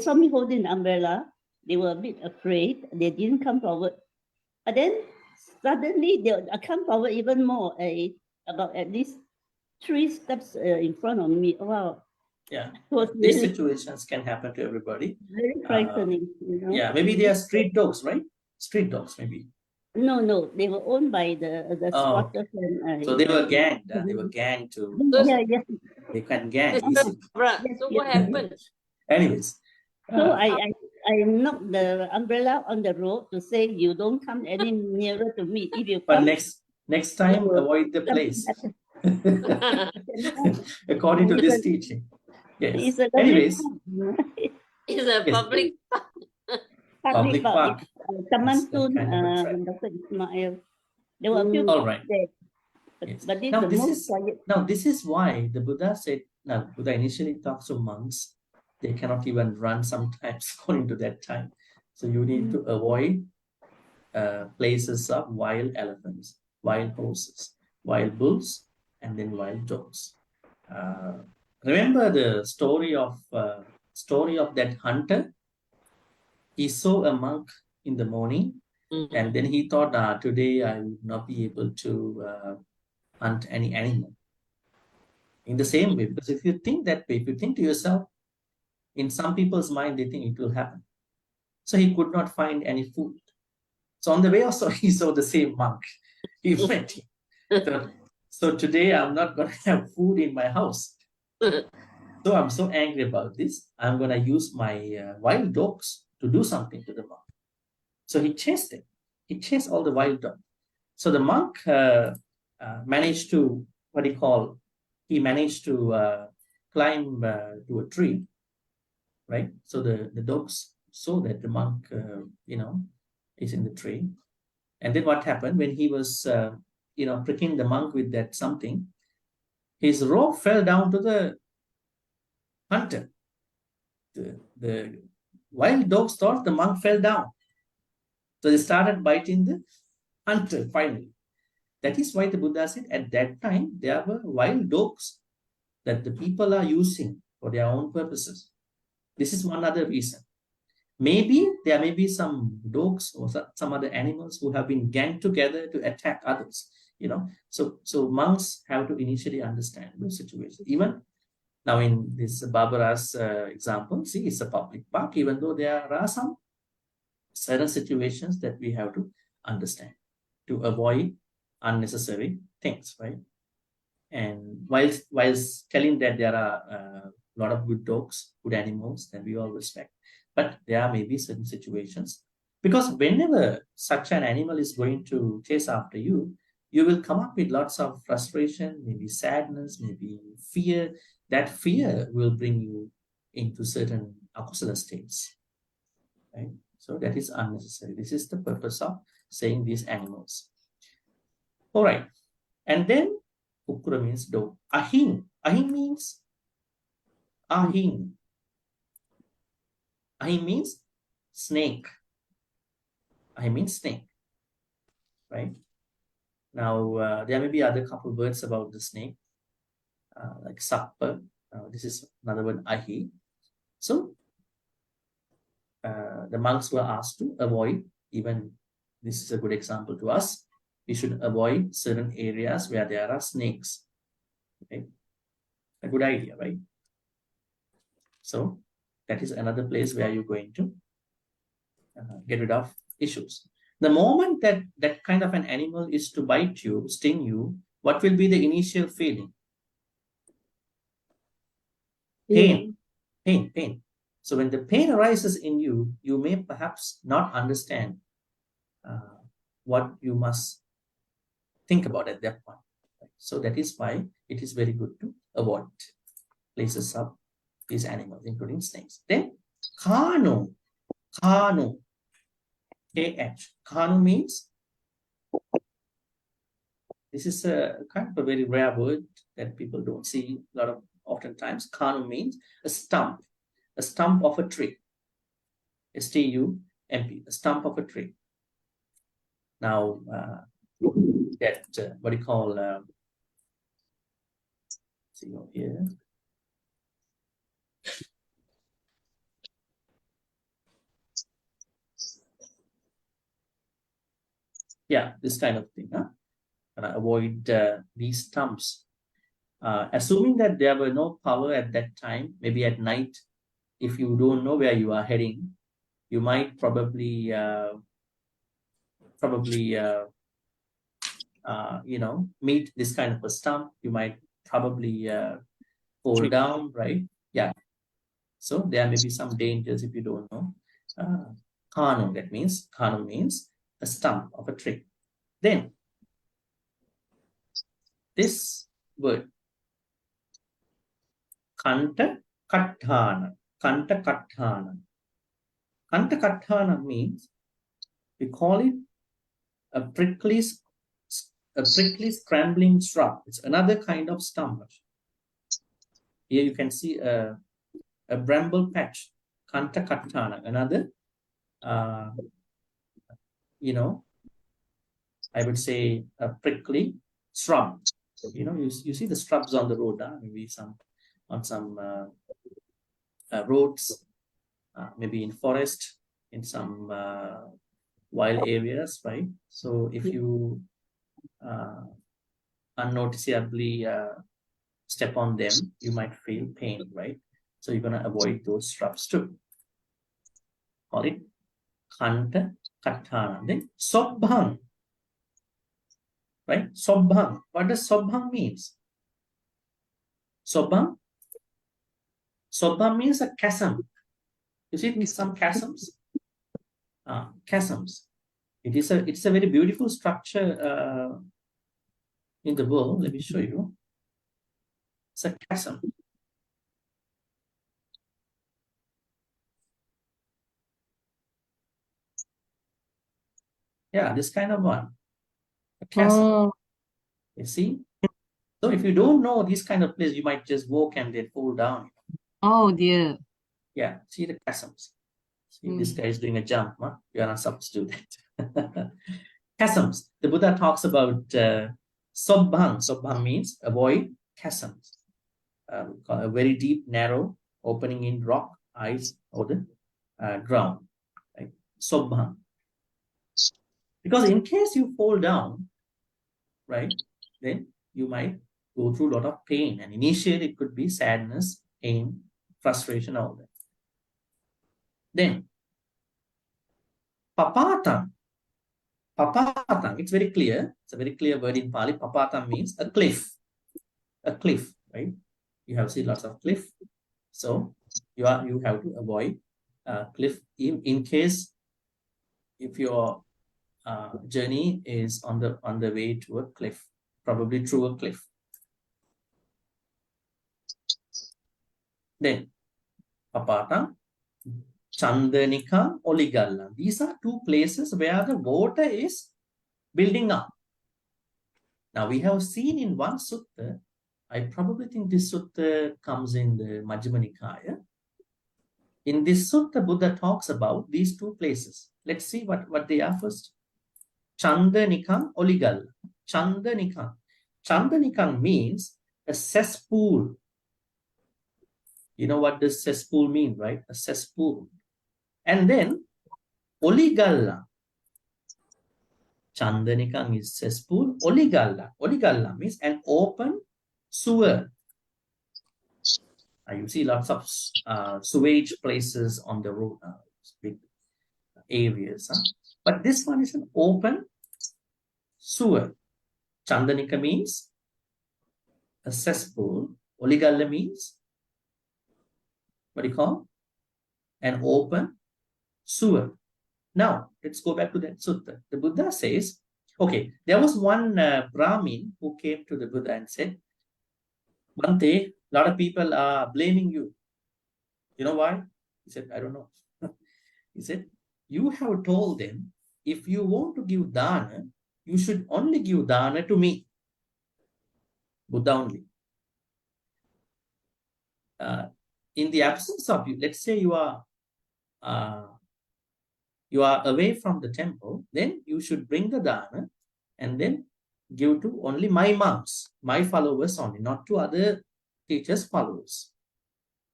saw me holding the umbrella. They were a bit afraid. They didn't come forward. But then suddenly they come forward even more, about at least 3 steps in front of me. Wow. Yeah. It was These really situations can happen to everybody. very frightening. Yeah, maybe they are street dogs, right? Street dogs, maybe. No, they were owned by the Oh, squatters. And, so they were ganged. They were ganged to. Yeah. They can gang Yes, easily. So what happened? Anyways. So I knocked the umbrella on the road to say, you don't come any nearer to me. If you But come, next time, avoid the place. According to this teaching. Yes. It's a lovely Anyways, park. It's a Yes. public Public park. Taman That's Tun, kind of a trend. Dr. Ismail. There were a few All parks right. there. Yes. But this Now is the this most is quiet. this is why the Buddha said. Now Buddha initially talks to monks. They cannot even run sometimes according to that time. So you need to avoid places of wild elephants, wild horses, wild bulls, and then wild dogs. Remember the story of that hunter? He saw a monk in the morning, and then he thought, today I will not be able to hunt any animal. In the same way, because if you think that way, if you think to yourself, in some people's mind, they think it will happen. So he could not find any food. So on the way also, he saw the same monk. He went. So today I'm not going to have food in my house. So I'm so angry about this. I'm going to use my wild dogs to do something to the monk. So he chased it. He chased all the wild dogs. So the monk managed to, he managed to climb to a tree, right? So the dogs saw that the monk, is in the tree. And then what happened when he was, pricking the monk with that something, his rope fell down to the hunter. The wild dogs thought the monk fell down. So they started biting the hunter finally. That is why the Buddha said at that time there were wild dogs that the people are using for their own purposes. This is one other reason. Maybe there may be some dogs or some other animals who have been ganged together to attack others. So monks have to initially understand those situations. Even now in this Barbara's example, see, it's a public park, even though there are some certain situations that we have to understand to avoid unnecessary things, right? And whilst telling that there are a lot of good dogs, good animals that we all respect, but there may be certain situations, because whenever such an animal is going to chase after you, you will come up with lots of frustration, maybe sadness, maybe fear. That fear will bring you into certain akusala states, right? So that is unnecessary. This is the purpose of saying these animals. All right. And then Ukura means dog. Ahing. Ahing means ahing. Ahing means snake. Ahing means snake. Right? Now, there may be other couple words about the snake, like sappa. This is another word, ahi. So, the monks were asked to avoid, even this is a good example to us, we should avoid certain areas where there are snakes. Okay? A good idea, right? So, that is another place where you're going to get rid of issues. The moment that that kind of an animal is to bite you, sting you, what will be the initial feeling? Pain. So when the pain arises in you, you may perhaps not understand what you must think about at that point. So that is why it is very good to avoid places of these animals, including snakes. Then kanu. Kanu. K-H. Kanu means, this is a kind of a very rare word that people don't see a lot of oftentimes. Kanu means a stump of a tree. S-T-U-M-P, a stump of a tree. Now, what do you call, see over here. Yeah, this kind of thing. Avoid these stumps. Assuming that there were no power at that time, maybe at night, if you don't know where you are heading, you might probably meet this kind of a stump. You might probably fall down, right? Yeah. So there may be some dangers if you don't know. Kanu, that means, kanu means a stump of a tree. Then, this word, kanta, Kathana. Kanta Kathana. Kanta Kathana means, we call it a prickly scrambling shrub. It's another kind of stump. Here you can see a bramble patch. Kanta Kathana. Another, you know, I would say a prickly shrub. You know, you see the shrubs on the road, maybe on some roads, maybe in forest, in some wild areas, right? So if you unnoticeably step on them, you might feel pain, right? So you're gonna avoid those shrubs too. Call it Kanta Kathana. Then Sabbāsava. Right? Sabbāsava. What does Sabbāsava means? Sabbāsava means a chasm. You see some chasms? Chasms. It's a very beautiful structure in the world. Let me show you. It's a chasm. Yeah, this kind of one. A chasm. Oh, You see? So if you don't know this kind of place, you might just walk and then fall down. oh dear. Yeah, see the chasms. See, this guy is doing a jump. Huh? You are not supposed to do that. Chasms. The Buddha talks about Sabbāsava. Sabbāsava means avoid chasms. A very deep, narrow opening in rock, ice, or the ground. Right? Sabbāsava. Because in case you fall down, right, then you might go through a lot of pain. And initially it could be sadness, pain, frustration, all that. Then, Papātam. Papātam, it's very clear. It's a very clear word in Pali. Papātam means a cliff. A cliff, right? You have seen lots of cliff. So you have to avoid cliff in case if your journey is on the way to a cliff, probably through a cliff. Then Papātam, Chandanika, Oligalla. These are two places where the water is building up. Now we have seen in one sutta, I probably think this sutta comes in the Majjhima Nikaya. In this sutta, Buddha talks about these two places. Let's see what they are first. Chandanika, Oligalla. Chandanika. Chandanika means a cesspool. You know what does cesspool mean, right? A cesspool. And then Oligalla. Chandanika is cesspool. Oligalla. Oligalla means an open sewer. You see lots of sewage places on the road, big areas. But this one is an open sewer. Chandanika means a cesspool. Oligalla means, what do you call? An open sewer. Now, let's go back to that sutta. The Buddha says, okay, there was one Brahmin who came to the Buddha and said, Bhante, a lot of people are blaming you. You know why? He said, I don't know. He said, you have told them, if you want to give dana, you should only give dana to me. Buddha only. In the absence of you, let's say you are away from the temple, then you should bring the dana and then give to only my monks, my followers only, not to other teachers' followers.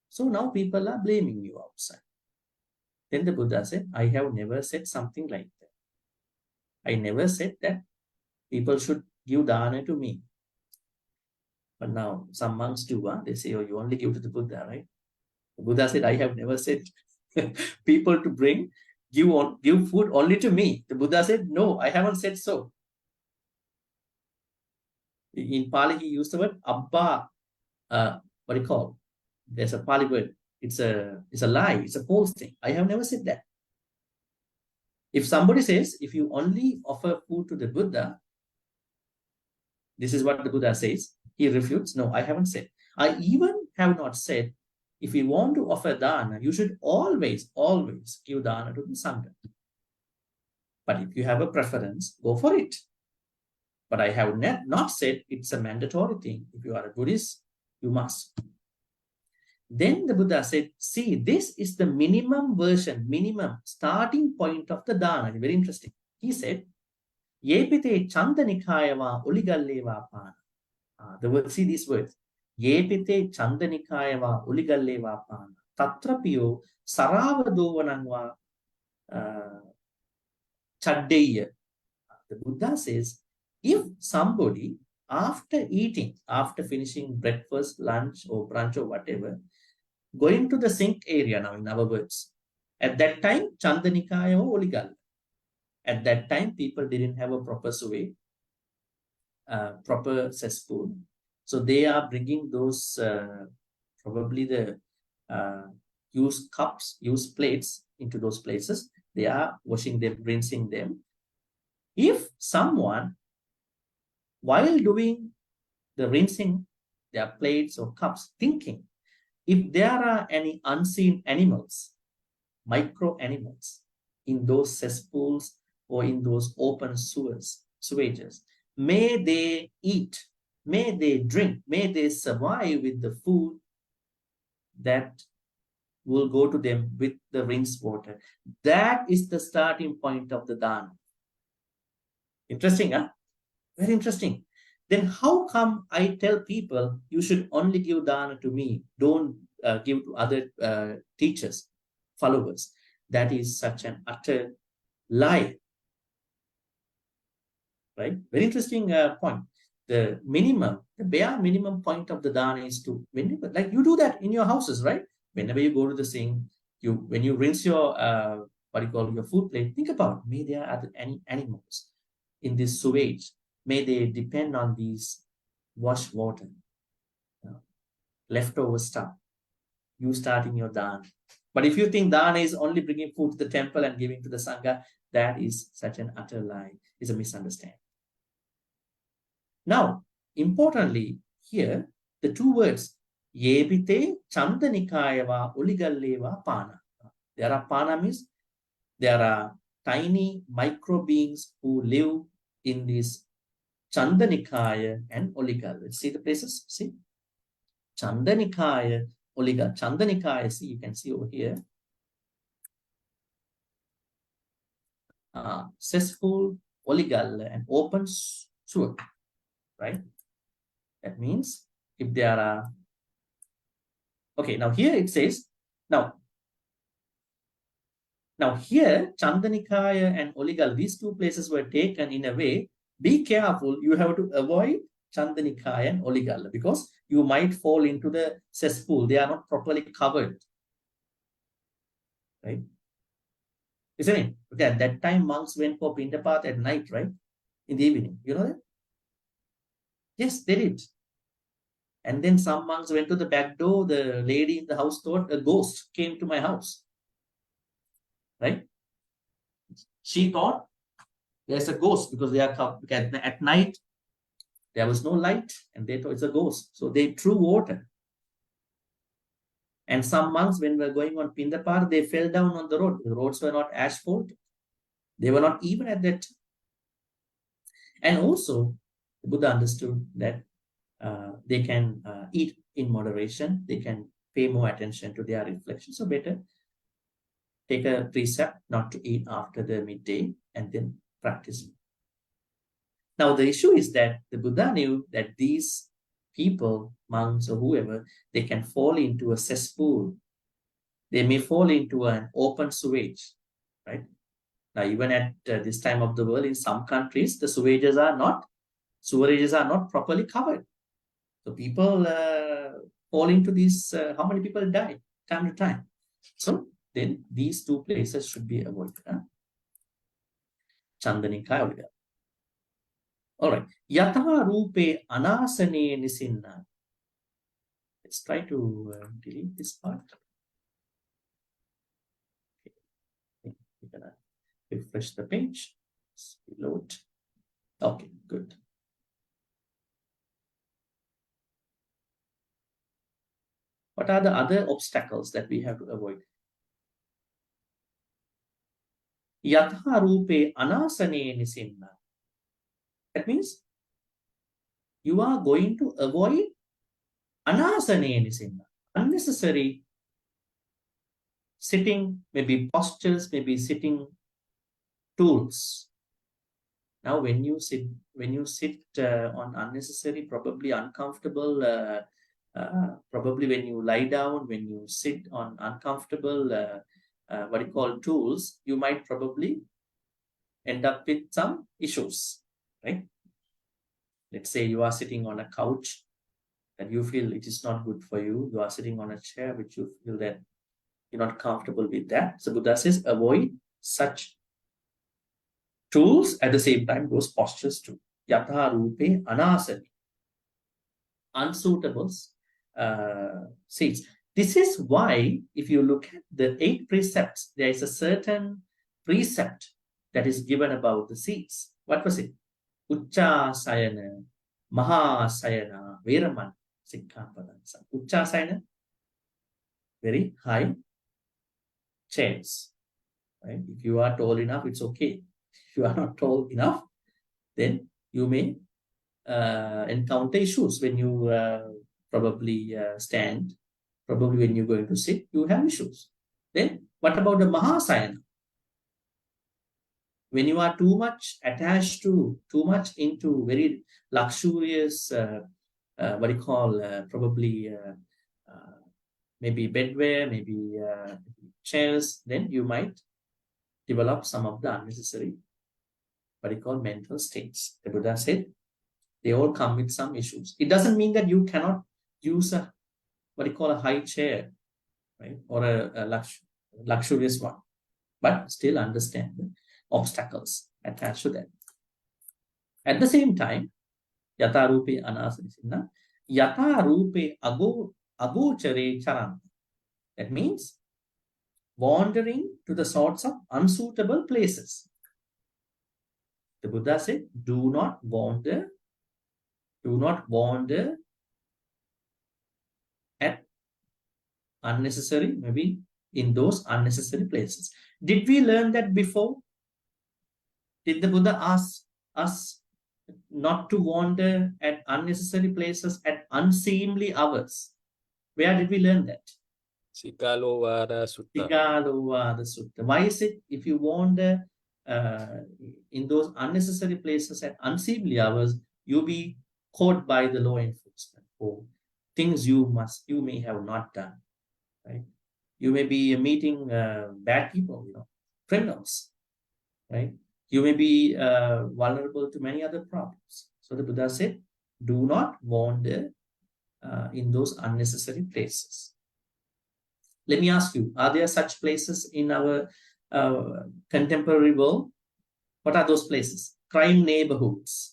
So now people are blaming you outside. Then the Buddha said, I have never said something like that. I never said that people should give dana to me. But now some monks do, they say, oh, you only give to the Buddha, right? The Buddha said, I have never said people to give food only to me. The Buddha said, no, I haven't said so. In Pali, he used the word Abba. What do you call? There's a Pali word. It's a lie. It's a false thing. I have never said that. If somebody says, if you only offer food to the Buddha, this is what the Buddha says. He refutes, no, I haven't said. I even have not said if you want to offer dana, you should always give dana to the Sangha. But if you have a preference, go for it. But I have not said it's a mandatory thing. If you are a Buddhist, you must. Then the Buddha said, see, this is the minimum version, minimum starting point of the dana. Very interesting. He said, Yepite Chandanikayava Uligalleva Pana. The word, see these words. Yepite Chandanikayava Uligalleva Pana. Tatrapiyo Saravadovanangva Chaddeya. The Buddha says, if somebody after eating, after finishing breakfast, lunch or brunch or whatever, going to the sink area now in our words, at that time, Chandanikaya or Uligalla. At that time, people didn't have a proper suve, proper cesspool. So they are bringing those, probably the used cups, used plates into those places. They are washing them, rinsing them. If someone, while doing the rinsing their plates or cups, thinking, if there are any unseen animals, micro animals in those cesspools or in those open sewages, may they eat, may they drink, may they survive with the food that will go to them with the rinsed water. That is the starting point of the dana. Interesting, huh? Very interesting. Then how come I tell people you should only give dana to me, don't give to other teachers, followers? That is such an utter lie. Right? Very interesting point. The minimum, the bare minimum point of the dana is to, whenever, like you do that in your houses, right? Whenever you go to the sink, when you rinse your what you call your food plate, think about, may there are any animals in this sewage, may they depend on these wash water, leftover stuff. You start in your dana. But if you think dana is only bringing food to the temple and giving to the Sangha, that is such an utter lie. It's a misunderstanding. Now, importantly, here, the two words, Yebite Chandanikayava Uligalleva Pana. There are Pana means there are tiny micro beings who live in this Chandanikaya and Uligalla. Let's see the places. See? Chandanikaya, Uligalla. Chandanikaya, see, you can see over here. Cesspool, Uligalla, and open sewer. Right? That means if there are, okay, now here it says, now here Chandanikaya and Uligalla, these two places were taken in a way, be careful, you have to avoid Chandanikaya and Uligalla because you might fall into the cesspool. They are not properly covered. Right? Isn't it? Okay, at that time monks went for Pindapath at night, right? In the evening. You know that? Yes, they did. And then some monks went to the back door. The lady in the house thought a ghost came to my house. Right? She thought there's a ghost because they are at night. There was no light and they thought it's a ghost. So they threw water. And some monks, when we were going on Pindapath, they fell down on the road. The roads were not asphalt. They were not even at that. And also, the Buddha understood that they can eat in moderation. They can pay more attention to their reflection. So better take a precept not to eat after the midday and then practice. Now, the issue is that the Buddha knew that these people, monks or whoever, they can fall into a cesspool. They may fall into an open sewage, right? Now, even at this time of the world, in some countries, the sewages are not properly covered. So people fall into these, how many people die time to time? So then these two places should be avoided. Chandanikaya Uligalla. All right. Yatha rupe anasane nisinna. Let's try to delete this part. Okay. We're gonna refresh the page. Let's reload. Okay, good. What are the other obstacles that we have to avoid? Yatha rupe anasane nisinna. That means you are going to avoid anasane nisinna, unnecessary sitting, maybe postures, maybe sitting tools. Now, when you sit on unnecessary, probably uncomfortable, probably when you lie down, when you sit on uncomfortable, what you call tools, you might probably end up with some issues, right? Let's say you are sitting on a couch that you feel it is not good for you. You are sitting on a chair which you feel that you're not comfortable with that. So Buddha says, avoid such tools, at the same time those postures too. Yatha rupe anasani. Unsuitable seats. This is why, if you look at the 8 precepts, there is a certain precept that is given about the seats. What was it? Ucca sayana, maha sayana, veraman, sikkhapada. Ucca sayana, very high chairs. Right? If you are tall enough, it's okay. If you are not tall enough, then you may encounter issues when you probably stand. Probably when you're going to sit, you have issues. Then what about the Mahasayana? When you are too much attached to, too much into very luxurious, what do you call, probably maybe bedwear, maybe chairs, then you might develop some of the unnecessary, what do you call, mental states. The Buddha said, they all come with some issues. It doesn't mean that you cannot use a, what do you call, a high chair, right? Or a luxurious one, but still understand the obstacles attached to that. At the same time, yatha rupe anasana, yatha rupe agochare charanta. That means wandering to the sorts of unsuitable places. The Buddha said, do not wander at unnecessary, maybe in those unnecessary places. Did we learn that before? Did the Buddha ask us not to wander at unnecessary places at unseemly hours? Where did we learn that? Sikalowada Sutta. Sikalowada Sutta. Why is it if you wander in those unnecessary places at unseemly hours, you'll be caught by the law enforcement for things you may have not done, right? You may be meeting bad people, criminals, right? You may be vulnerable to many other problems. So the Buddha said, do not wander in those unnecessary places. Let me ask you, are there such places in our contemporary world? What are those places? Crime neighborhoods.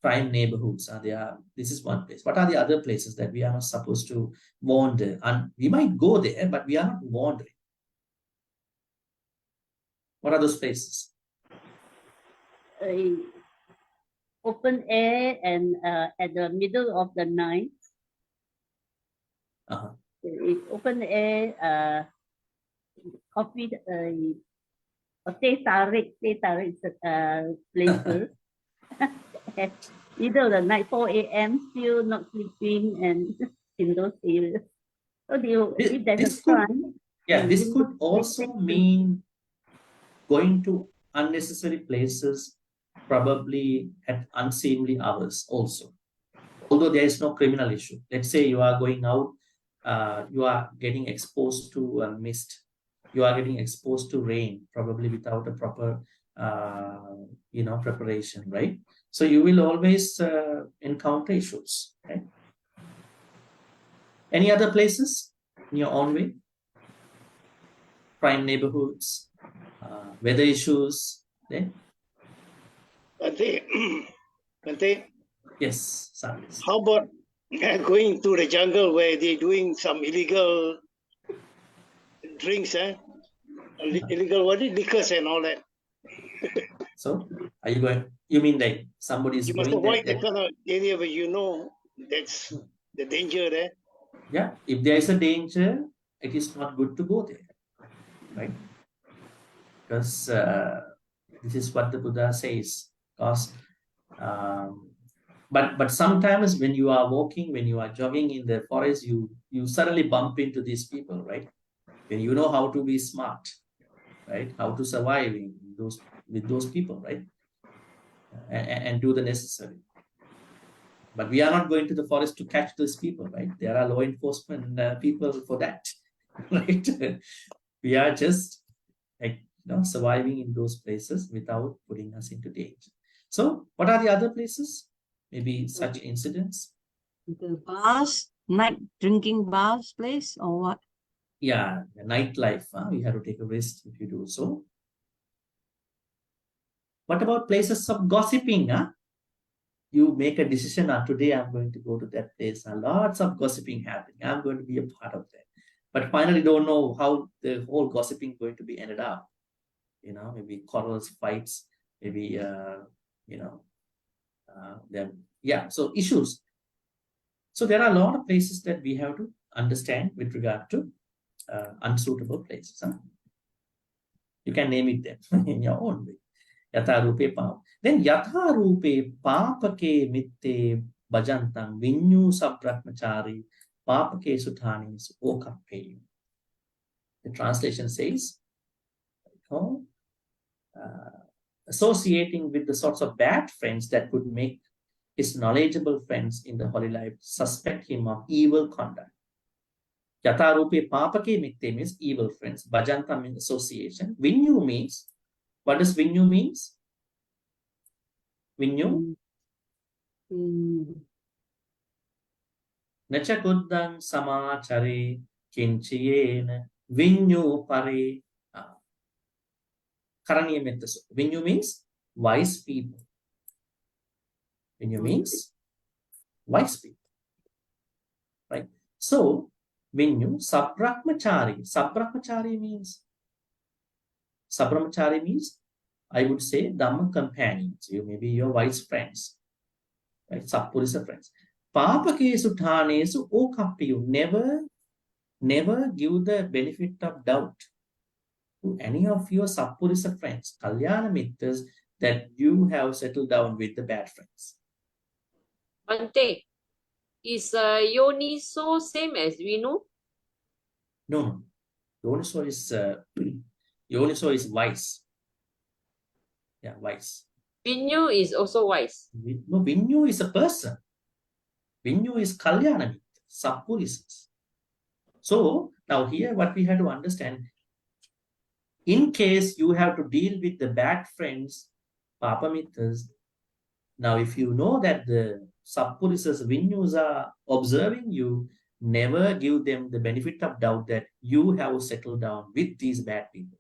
Crime neighborhoods are there. This is one place. What are the other places that we are not supposed to wander? And we might go there, but we are not wandering. What are those places? Open air and at the middle of the night. It's open air, coffee, teh tarik places. At middle of the night, 4 a.m., still not sleeping, and in those areas. So if there's a crime, this could also mean going to unnecessary places, probably at unseemly hours also. Although there is no criminal issue. Let's say you are going out, you are getting exposed to mist, you are getting exposed to rain, probably without a proper preparation, right? So you will always encounter issues, right? Any other places in your own way? Crime neighborhoods, weather issues, then? Bhante? Yes, Sabbāsava. How about going to the jungle where they're doing some illegal drinks, illegal liquors and all that? So, are you going? You mean like somebody is you must going avoid there? that kind of area where that's the danger there. Yeah, if there is a danger, it is not good to go there, right? Because this is what the Buddha says. Because, but sometimes when you are walking, when you are jogging in the forest, you suddenly bump into these people, right? When you know how to be smart, right? How to survive with those people, right? And do the necessary. But we are not going to the forest to catch those people, right? There are law enforcement people for that, right? We are just like, surviving in those places without putting us into danger. So what are the other places? Maybe such incidents? The bars, night drinking bars place or what? Yeah, the nightlife. We have to take a risk if you do so. What about places of gossiping? You make a decision, today I'm going to go to that place. Lots of gossiping happening. I'm going to be a part of that. But finally don't know how the whole gossiping going to be ended up. Maybe quarrels, fights, maybe, so issues. So there are a lot of places that we have to understand with regard to unsuitable places. You can name it then in your own way. Yatha rupe pāpa. Then yatha rupe pāpake mitte bhajantang vinyu sabrahmachari pāpake suthanis okappeyu. The translation says, associating with the sorts of bad friends that would make his knowledgeable friends in the holy life suspect him of evil conduct. Yatha rupe pāpake mitte means evil friends. Bhajanta means association. Vinyu means, what does vinyu means? Vinyu? Nacha kuddang samachare kinchiyena vinyu pare. Karaniya metta. Vinyu means wise people. Vinyu means wise people. Right? So, Vinyu, Sabrahmachari. Sabrahmachari means, I would say, Dhamma companions. You may be your wise friends. Right? Sappurisa friends. Pāpake suthanesu okappiyu. Never give the benefit of doubt to any of your Sappurisa friends, Kalyana Mittas, that you have settled down with the bad friends. Bhante, is Yoniso same as Vinu? No. Yoniso is wise. Yeah, wise. Vinyu is also wise. No, Vinyu is a person. Vinyu is Kalyana Mitta, Sappurisas. So, now here what we have to understand, in case you have to deal with the bad friends, Papamittas, now if you know that the Sappurisas, Vinyus are observing you, never give them the benefit of doubt that you have settled down with these bad people.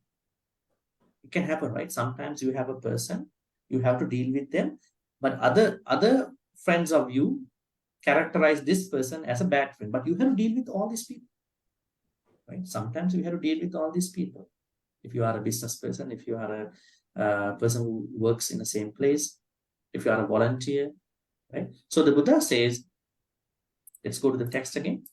It can happen, right? Sometimes you have a person, you have to deal with them, but other friends of you characterize this person as a bad friend, but you have to deal with all these people, right? Sometimes you have to deal with all these people. If you are a business person, if you are a person who works in the same place, if you are a volunteer, right? So the Buddha says, let's go to the text again.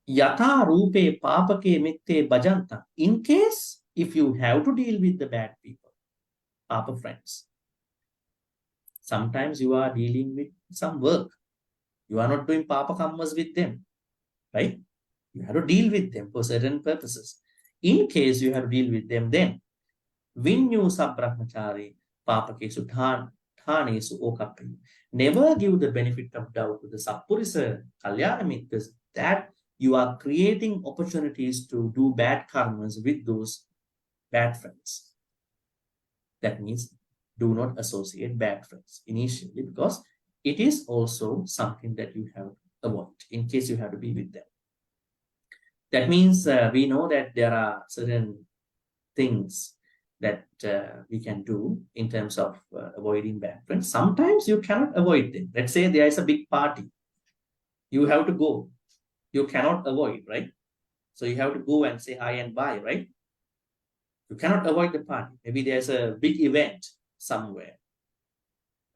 Yatha rupe pāpake mitte bhajanta. In case, if you have to deal with the bad people, Papa friends, sometimes you are dealing with some work. You are not doing Papa kammas with them, right? You have to deal with them for certain purposes. In case you have to deal with them, then Vinyu sabrahmachari pāpake suthanesu okappeyu. Never give the benefit of doubt to the Sappurisa Kalyana Mittas that you are creating opportunities to do bad karmas with those bad friends. That means do not associate bad friends initially, because it is also something that you have to avoid in case you have to be with them. That means we know that there are certain things that we can do in terms of avoiding bad friends. Sometimes you cannot avoid them. Let's say there is a big party. You have to go. You cannot avoid, right? So you have to go and say hi and bye, right? You cannot avoid the party. Maybe there's a big event somewhere,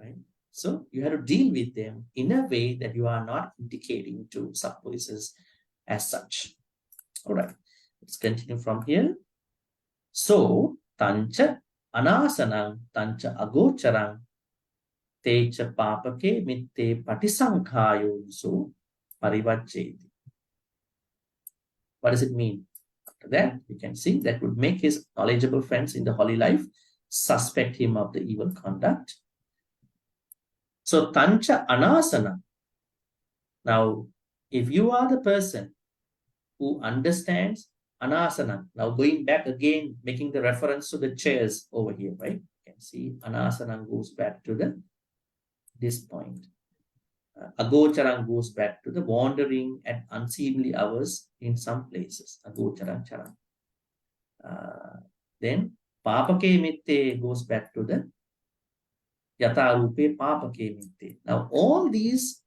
right? So you have to deal with them in a way that you are not indicating to sub-voices as such. All right, let's continue from here. So, tancha anasanam tancha agocharam techa papake mitte patisankhayosu parivajjeti. What does it mean? After that, you can see that would make his knowledgeable friends in the holy life suspect him of the evil conduct. So, tancha anasana. Now, if you are the person who understands anasana, now going back again, making the reference to the chairs over here, right? You can see anasana goes back to this point. Agocharam goes back to the wandering at unseemly hours in some places. Agocharam charam. Then papake mitte goes back to the yatarupe papake mitte. Now all these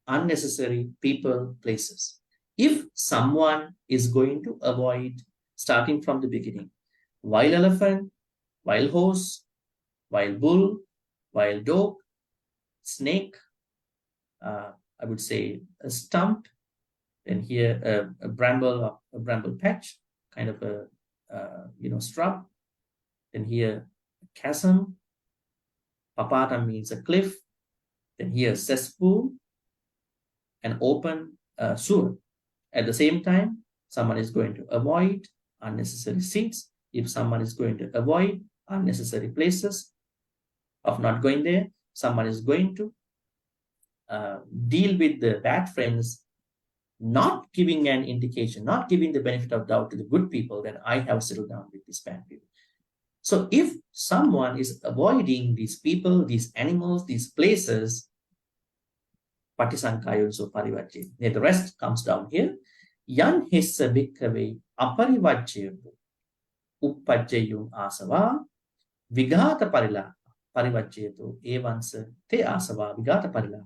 unnecessary people, places. If someone is going to avoid, starting from the beginning, wild elephant, wild horse, wild bull, wild dog, snake, I would say a stump, then here a bramble patch, kind of a shrub. Then here a chasm, papata means a cliff. Then here cesspool, an open sewer. At the same time, someone is going to avoid unnecessary seats. If someone is going to avoid unnecessary places of not going there, someone is going to deal with the bad friends, not giving an indication, not giving the benefit of doubt to the good people that I have settled down with these bad people. So if someone is avoiding these people, these animals, these places, patisankhayosu parivajjeti. The rest comes down here. Yan hissa bhikkave aparivajjetu uppajjeyum āsavā vigāta parivajjetu evansa te āsavā vigāta parila.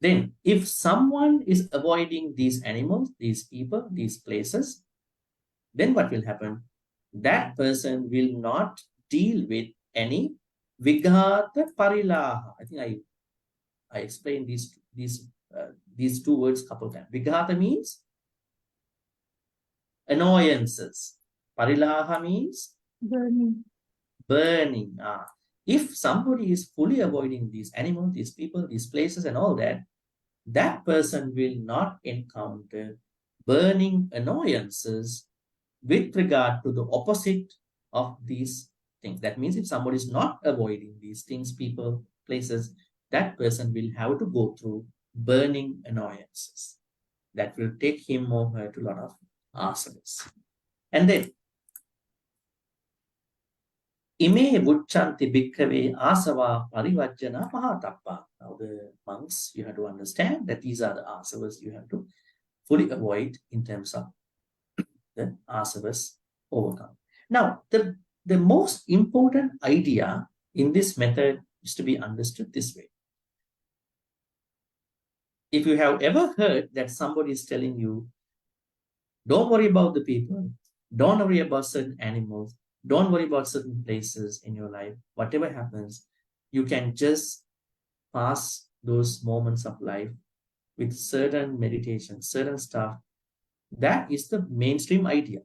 Then if someone is avoiding these animals, these people, these places, then what will happen? That person will not deal with any vigāta parilaha. I think I explained these two words a couple of times. Vigāta means annoyances. Parilaha means burning. If somebody is fully avoiding these animals, these people, these places and all that, that person will not encounter burning annoyances with regard to the opposite of these things. That means if somebody is not avoiding these things, people, places, that person will have to go through burning annoyances. That will take him or her to a lot of āsavās. And then, ime vucchanti bhikkhave āsavā parivajjana mahātappa. Now the monks, you have to understand that these are the āsavās you have to fully avoid in terms of the āsavās overcome. Now, the most important idea in this method is to be understood this way. If you have ever heard that somebody is telling you, don't worry about the people, don't worry about certain animals, don't worry about certain places in your life, whatever happens, you can just pass those moments of life with certain meditation, certain stuff. That is the mainstream idea.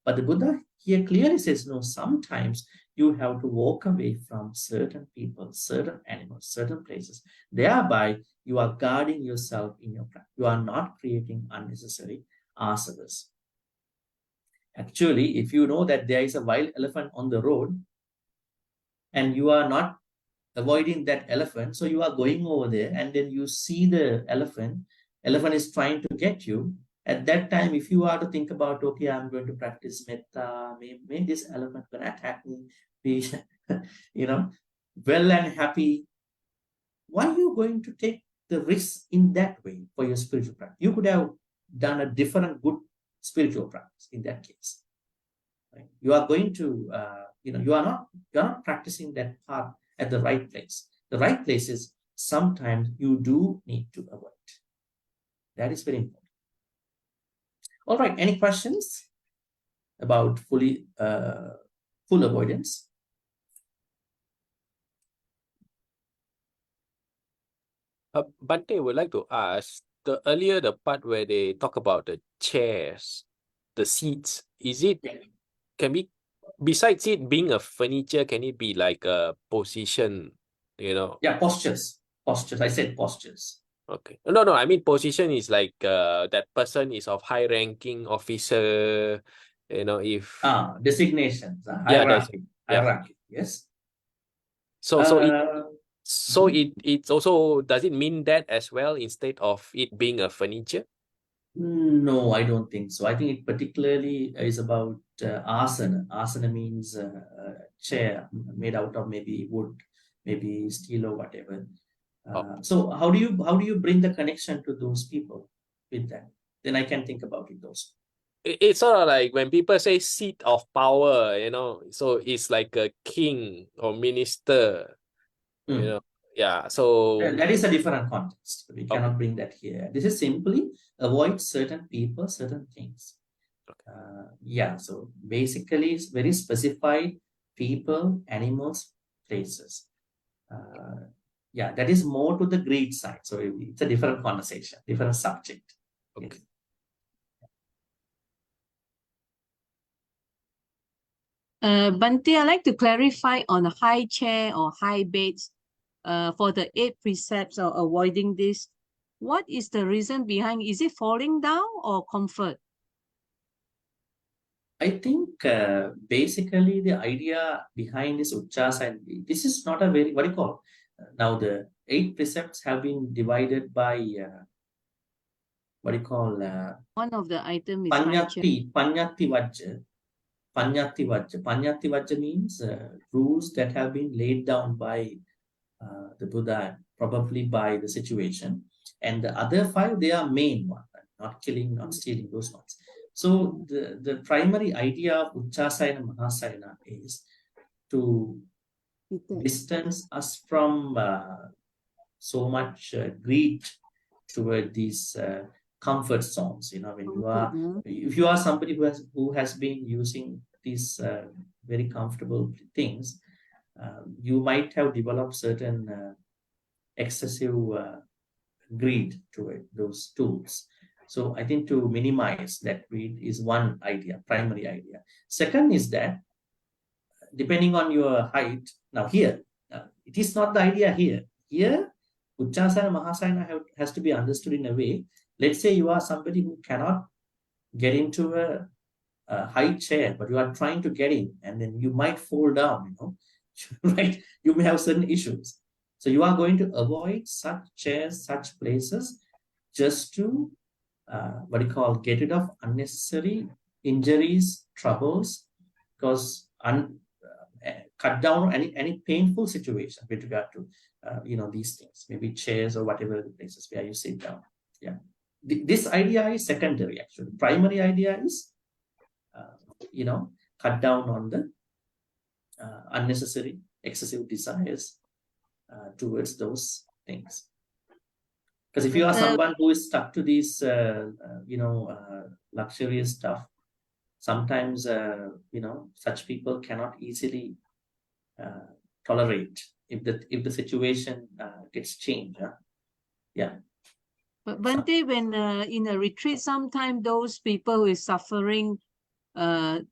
But the Buddha here clearly says, no, sometimes you have to walk away from certain people, certain animals, certain places. Thereby, you are guarding yourself in your practice. You are not creating unnecessary āsavās. Actually, if you know that there is a wild elephant on the road and you are not avoiding that elephant, so you are going over there and then you see the elephant is trying to get you. At that time, if you are to think about, okay, I'm going to practice metta, maybe this elephant going to attack me, be, well and happy. Why are you going to take the risk in that way for your spiritual practice? You could have done a different good spiritual practice in that case. Right? You are going to, you are not practicing that path at the right place. The right place is sometimes you do need to avoid. That is very important. All right, any questions about full avoidance? Bhante would like to ask, the part where they talk about the chairs, the seats, can be, besides it being a furniture, can it be like a position, Yeah, postures. I said postures. Okay. No, I mean position is like that person is of high ranking officer, if Designations, yeah, that's hierarchy. Yes. so it's also, does it mean that as well instead of it being a furniture? No, I don't think so. I think it particularly is about asana. Asana means a chair made out of maybe wood, maybe steel or whatever. So how do you bring the connection to those people with that? Then I can think about it also. It's sort of like when people say seat of power, so it's like a king or minister, yeah. So that is a different context. We cannot bring that here. This is simply avoid certain people, certain things. Yeah. So basically, it's very specified people, animals, places. Yeah, that is more to the greed side. So it's a different conversation, different subject. Okay. Yes. Bhante, I'd like to clarify on high chair or high beds. For the 8 precepts of avoiding this, what is the reason behind? Is it falling down or comfort? I think basically the idea behind this Uchasana, this is not a very, what do you call? Now the 8 precepts have been divided by, what do you call? One of the items is high chair. Panyati Vajja. Panyati Vajja means rules that have been laid down by the Buddha, probably by the situation. And the other 5, they are main ones, not killing, not stealing, those ones. So the primary idea of Uchasayana Mahasayana is to distance us from so much greed toward these comfort zones. When you are, if you are somebody who has been using these very comfortable things, you might have developed certain excessive greed toward those tools. So I think to minimize that greed is one idea, primary idea. Second is that depending on your height, now here, it is not the idea here. Here, Uchasana Mahasayana has to be understood in a way. Let's say you are somebody who cannot get into a high chair, but you are trying to get in, and then you might fall down, right? You may have certain issues. So you are going to avoid such chairs, such places, just to get rid of unnecessary injuries, troubles, because cut down any painful situation with regard to these things, maybe chairs or whatever the places where you sit down. Yeah, this idea is secondary. Actually, primary idea is cut down on the unnecessary, excessive desires towards those things. Because if you are someone who is stuck to these, luxurious stuff, sometimes, such people cannot easily tolerate if the situation gets changed. Yeah. But Bhante, when in a retreat, sometimes those people who is suffering the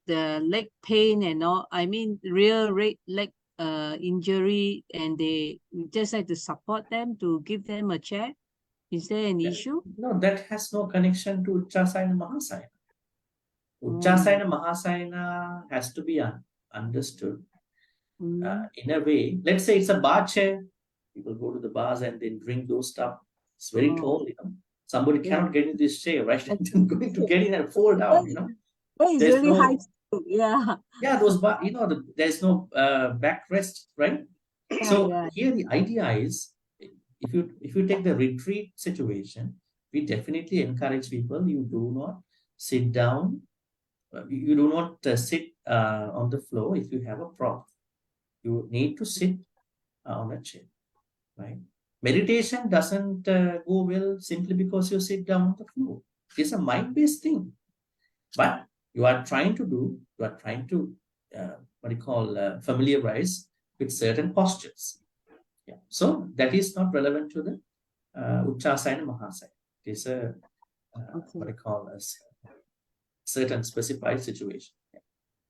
leg pain and all, I mean, real leg injury, and they just like to support them, to give them a chair. Is there an issue? No, that has no connection to Uchasayana Mahasayana. Uchasayana Mahasayana has to be understood in a way. Let's say it's a bar chair. People go to the bars and then drink those stuff. It's very tall, Somebody cannot get in this chair, right? And going to get in and fall down, It's There's really no, high. Yeah. those bar, there's no backrest, right? So here the idea is, if you take the retreat situation, we definitely encourage people, you do not sit down, you do not sit on the floor if you have a problem. You need to sit on a chair, right? Meditation doesn't go well simply because you sit down on the floor. It's a mind-based thing. But you are trying to familiarize with certain postures. Yeah. So that is not relevant to the Uchasaya and Mahasaya. It is a what I call as certain specified situation.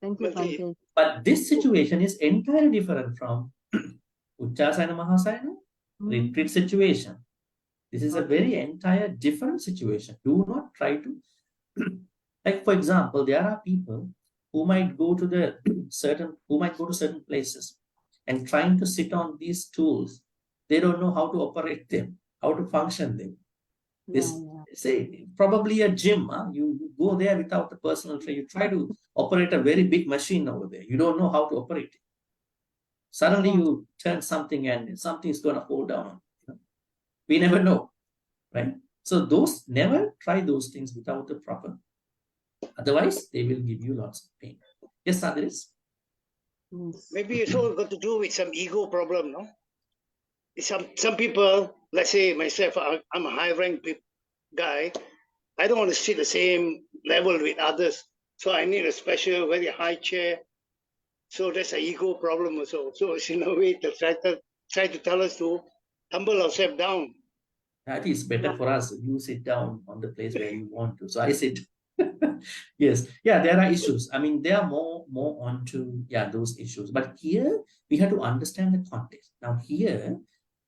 Thank you, Bhante. Bhante. But this situation is entirely different from Uchasaya and Mahasaya retreat situation. This is a very entire different situation. Do not try to like, for example, there are people who might go to the certain places and trying to sit on these tools. They don't know how to operate them, how to function them. This say probably a gym. You go there without a personal trainer. You try to operate a very big machine over there. You don't know how to operate it. Suddenly you turn something and something is going to fall down. We never know, right? So never try those things without the proper. Otherwise, they will give you lots of pain. Yes, Andres? Maybe it's all got to do with some ego problem, no? Some people, let's say myself, I'm a high rank guy. I don't want to sit the same level with others. So I need a special, very high chair. So that's an ego problem also. So it's in a way to try to tell us to humble ourselves down. That is better for us. You sit down on the place where you want to. So I sit. Yes. Yeah, there are issues. I mean, they are more onto those issues. But here we have to understand the context. Now here,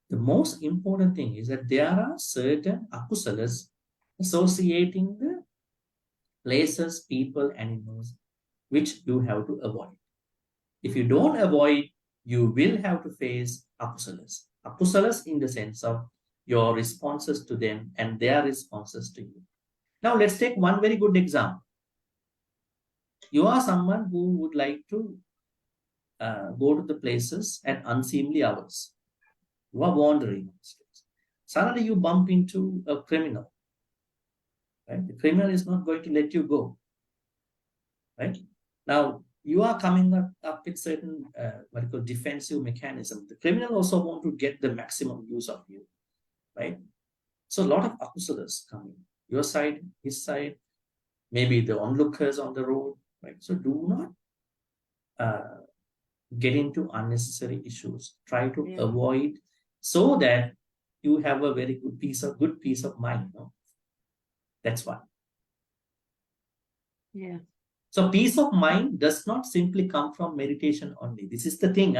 the most important thing is that there are certain akusalas associating the places, people, animals, which you have to avoid. If you don't avoid, you will have to face akusalas. Akusalas in the sense of your responses to them and their responses to you. Now let's take one very good example. You are someone who would like to go to the places at unseemly hours. You are wandering on the streets. Suddenly you bump into a criminal. Right? The criminal is not going to let you go. Right? Now you are coming up with certain what you call defensive mechanism. The criminal also want to get the maximum use of you. Right? So a lot of akusalas coming. Your side, his side, maybe the onlookers on the road. Right? So do not get into unnecessary issues. Try to avoid so that you have a very good peace of mind. No? That's why. Yeah. So peace of mind does not simply come from meditation only. This is the thing.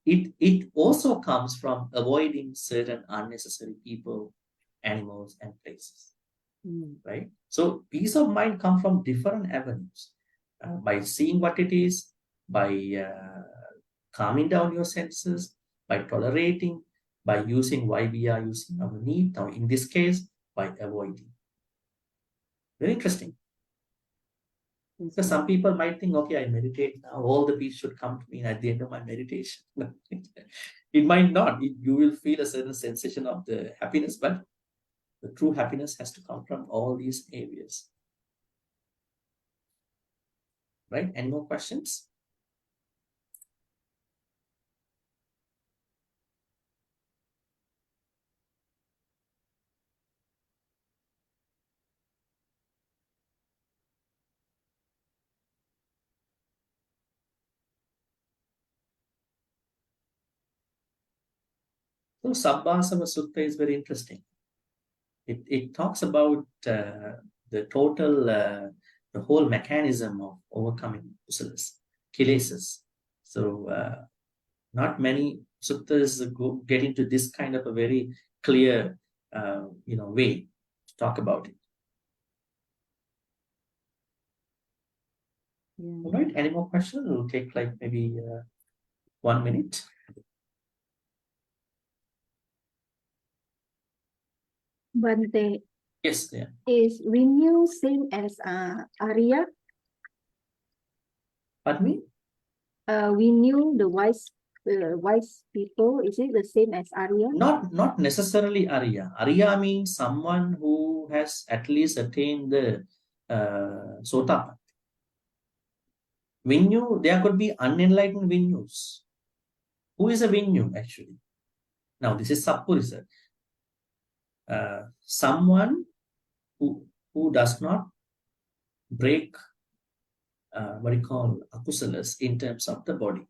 It also comes from avoiding certain unnecessary people, animals, and places. Right? So peace of mind comes from different avenues. By seeing what it is, by calming down your senses, by tolerating, by using why we are using our need. Now, in this case, by avoiding. Very interesting. So some people might think, okay, I meditate now, all the peace should come to me at the end of my meditation. It might not. You will feel a certain sensation of the happiness, but the true happiness has to come from all these areas. Right? Any more questions? So Sabbāsava Sutta is very interesting. It talks about the total, the whole mechanism of overcoming kusalas, kilesas. So not many suttas get into this kind of a very clear, way to talk about it. All right. Any more questions? It will take like maybe 1 minute. Bhante, Yes. Yeah. is renew same as Arya? Pardon me? Renew the wise people, is it the same as Arya? Not necessarily Arya. Arya means someone who has at least attained the Sotapan. Vinyu, there could be unenlightened Vinyus. Who is a Vinyu actually? Now this is Sappurisa. Someone who does not break what you call akusalas in terms of the body.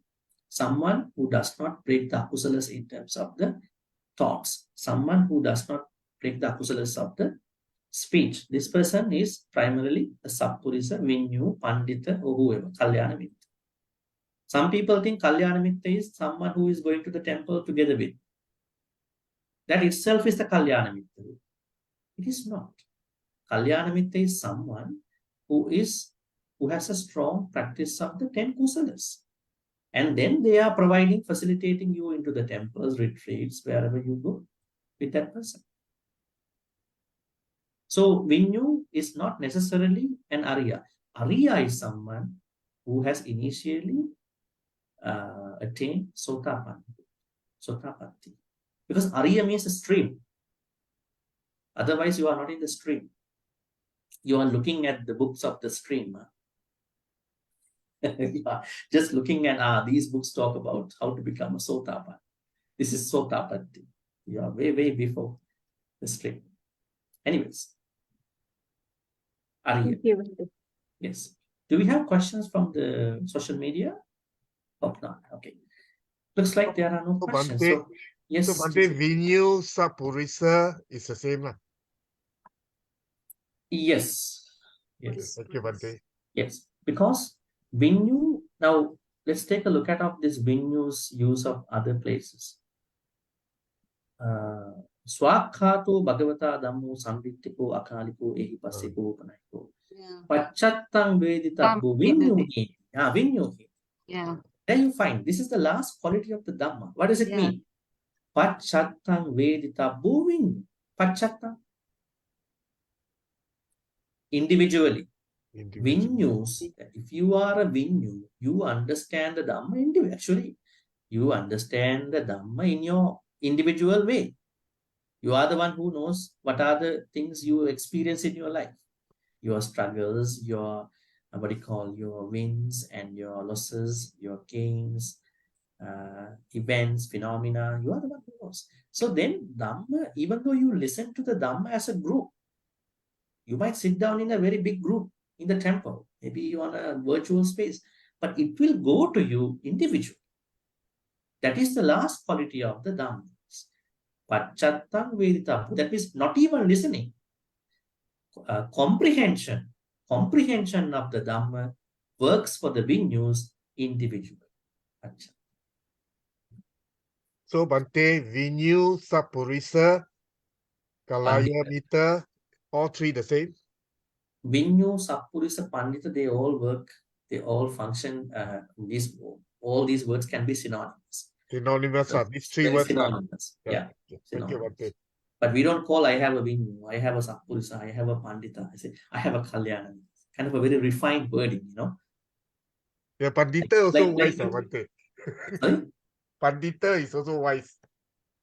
someone who does not break the akusalas in terms of the thoughts, someone who does not break the akusalas of the speech. This person is primarily a Sappurisa, Vinyu, Pandita, or whoever, Kalyana Mitta. Some people think Kalyana Mitta is someone who is going to the temple together with. That itself is the Kalyana Mitta. It is not. Kalyana Mitta is someone who has a strong practice of the 10 kusalas. And then they are facilitating you into the temples, retreats, wherever you go with that person. So Vinyu is not necessarily an Arya. Arya is someone who has initially attained Sotapatti. Because Arya means a stream. Otherwise, you are not in the stream. You are looking at the books of the stream. You are just looking at these books talk about how to become a Sotapatti. This is Sotapatti. You are way, way before the stream. Anyways. Arya. Thank you, Bhante. Yes. Do we have questions from the social media? Hope not. Okay. Looks like there are no questions. Bhante, So, yes. so Bhante, Vinyu, Sappurisa is the same lah. Yes. Okay, Yes. thank you, Bhante. Yes. Because Vinyu, now let's take a look at this Vinyu's use of other places. Swakhato Bhagavata Dhammo Samvittiko Akaliko Ehi Pasiko Panayiko. Pachattang Veditabbu Vinyuhi. Vinyuhi. Yeah. There you find this is the last quality of the Dhamma. What does it mean? Pachattang Veditabbu Vinyu. Pachattang. Individually. Vinyus, if you are a Vinyu, you understand the Dhamma individually. Actually, you understand the Dhamma in your individual way. You are the one who knows what are the things you experience in your life. Your struggles, your your wins and your losses, your gains, events, phenomena. You are the one who knows. So then Dhamma, even though you listen to the Dhamma as a group, you might sit down in a very big group in the temple, maybe on a virtual space, but it will go to you individually. That is the last quality of the Dhamma. Pachattang Veditapu. That means not even listening. Comprehension of the Dhamma works for the Vinyus individually. So Bhante, Vinyu, Sappurisa, Kalyana Mitta, all three the same? Vinyu, Sappurisa, Pandita, they all work, they all function. All these words can be synonymous. Synonymous, So, these three words. Synonymous. Yeah. Synonymous. Thank you, Bhante. But we don't call I have a Vinyu, I have a Sappurisa, I have a Pandita. I say I have a Kalyana. Kind of a very refined wording, you know. Yeah, Pandita also wise, Bhante. Sorry? Pandita is also wise.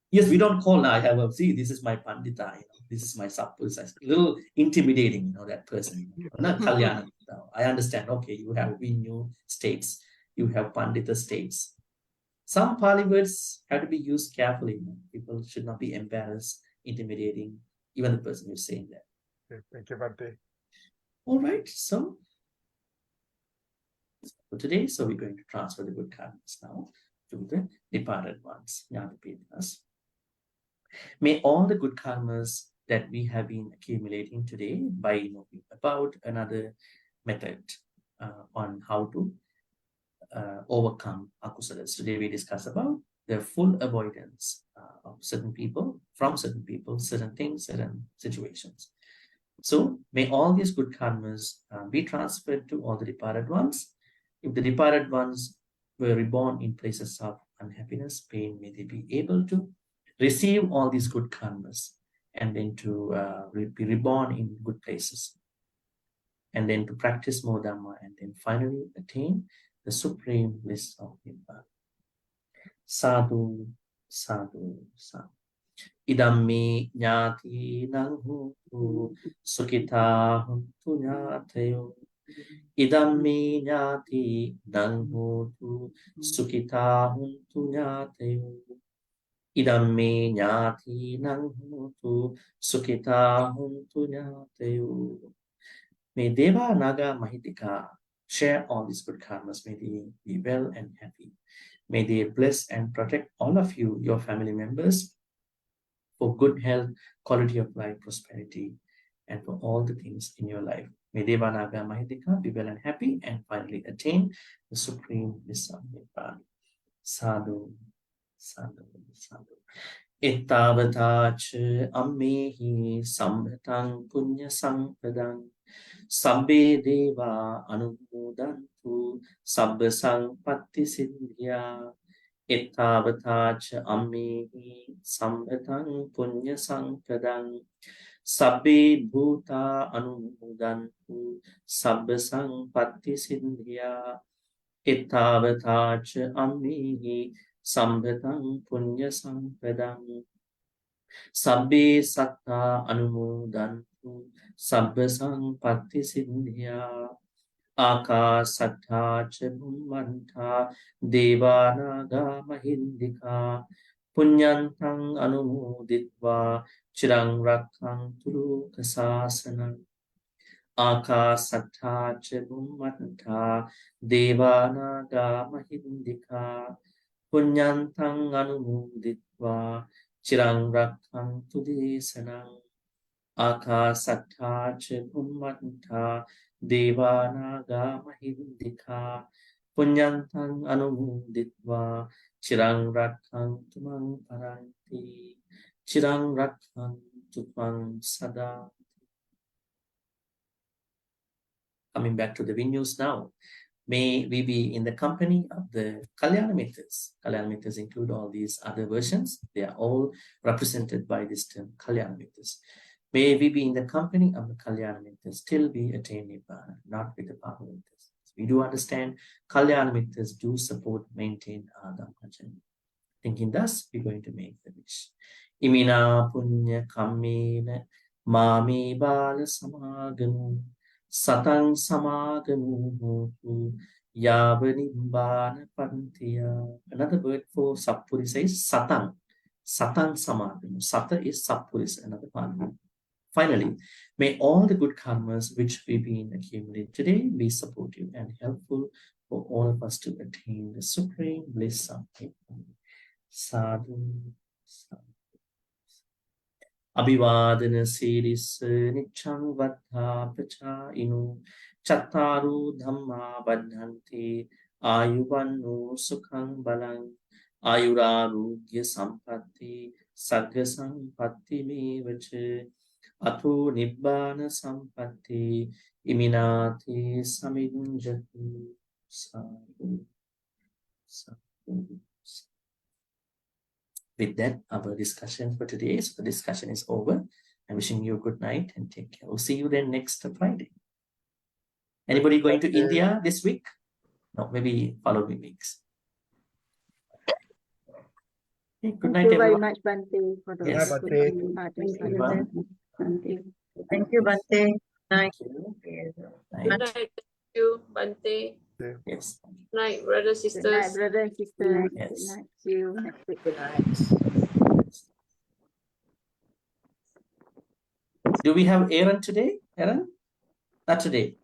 Yes, we don't call I have a, see, this is my Pandita, you know, this is my Sappurisa. It's a little intimidating, you know, that person. You know? Not Kalyana. I understand, okay, you have Vinyu states, you have Pandita states. Some Pali words have to be used carefully. You know? People should not be embarrassed, intimidating, even the person who's saying that. Okay, thank you, Bhante. All right, so for today, so we're going to transfer the good karmas now to the departed ones. May all the good karmas that we have been accumulating today by knowing about another method on how to overcome akusalas. Today we discuss about the full avoidance of certain people, from certain people, certain things, certain situations. So may all these good karmas be transferred to all the departed ones. If the departed ones were reborn in places of unhappiness, pain, may they be able to receive all these good karmas and then to be reborn in good places. And then to practice more Dhamma and then finally attain the supreme bliss of Nibbana. Sadhu, sadhu, sadhu. Idammi jnati nang hutu sukita huntu jnatayo. Idammi jnati nang hutu sukita huntu jnatayo. Idammi jnati nang hutu sukita huntu jnatayo. May Deva Naga Mahitika share all these good karmas. May they be well and happy. May they bless and protect all of you, your family members, for good health, quality of life, prosperity, and for all the things in your life. May Devanaga Mahidika be well and happy and finally attain the supreme bliss of Nibbana. Sadhu, sadhu, sadhu. Ittavatacha ammehi sambhatang punya sampadang sabbe deva anumodantu sabba sampatti siddhya. Ittavatacha ammehi sambhatang punya sampadang sabbe bhuta anumodantu sabba sampatti siddhya. Ittavatacha ammehi sambhatang punya sampadang sabbe satta anumodantu sabba sampatti siddhya. Akasattha ca bummanta devanaga mahindika punyantang anumoditva chirang rakkhanthu lokasasanam. Akasattha ca bummanta devanaga mahindika punyantang anumoditva chirang rakkhanthu desanam. Akasattha ca bummanta devanaga mahindika punyantang anumoditva chirang rakkhanthu mang paranti chirang rakkhanthu mang sada. Coming back to the venues now, may we be in the company of the Kalyana Mittas. Kalyana Mittas include all these other versions. They are all represented by this term Kalyana Mittas. May we be in the company of the Kalyana Mittas till we attain Nibbana, not with the Papa Mittas. We do understand Kalyana Mittas do support, maintain our Dhamma. Thinking thus, we're going to make the wish. Imina punya kammena mami bala samagamu satang samagamu hotu yavanimbana pantiya. Another word for Sappurisa is satang. Satang samagamu. Sata is Sappurisa, another part. Finally, may all the good karmas which we've been accumulating today be supportive and helpful for all of us to attain the supreme bliss of Nibbana. Sadhu, sadhu. Abhivadana siris nichang vaddha prachainu chattaru dhamma vaddhanti ayuvanno sukhang balang ayurarugya sampatti sagga sampatti mevacha Ato Nibbana Sampatti Iminati Saminjati. Sadhu, sadhu. With that, our discussion for today. So the discussion is over. I'm wishing you a good night and take care. We'll see you then next Friday. Anybody going to India this week? No, maybe following weeks. Okay, good night, everyone. Thank you very much, Bhante, for the Yes. Thank you, Thank you, Bhante. Night. Good night. Thank you, Bhante. Yes. Good night, brothers, sisters. Good night, brothers and sisters. Yes. Good night. See you next week. Good night. Do we have Aaron today? Aaron? Not today.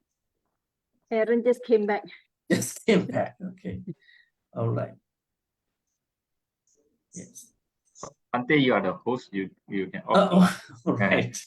Aaron just came back. Just came back. Okay. All right. Yes. Bhante, you are the host. You can. All right.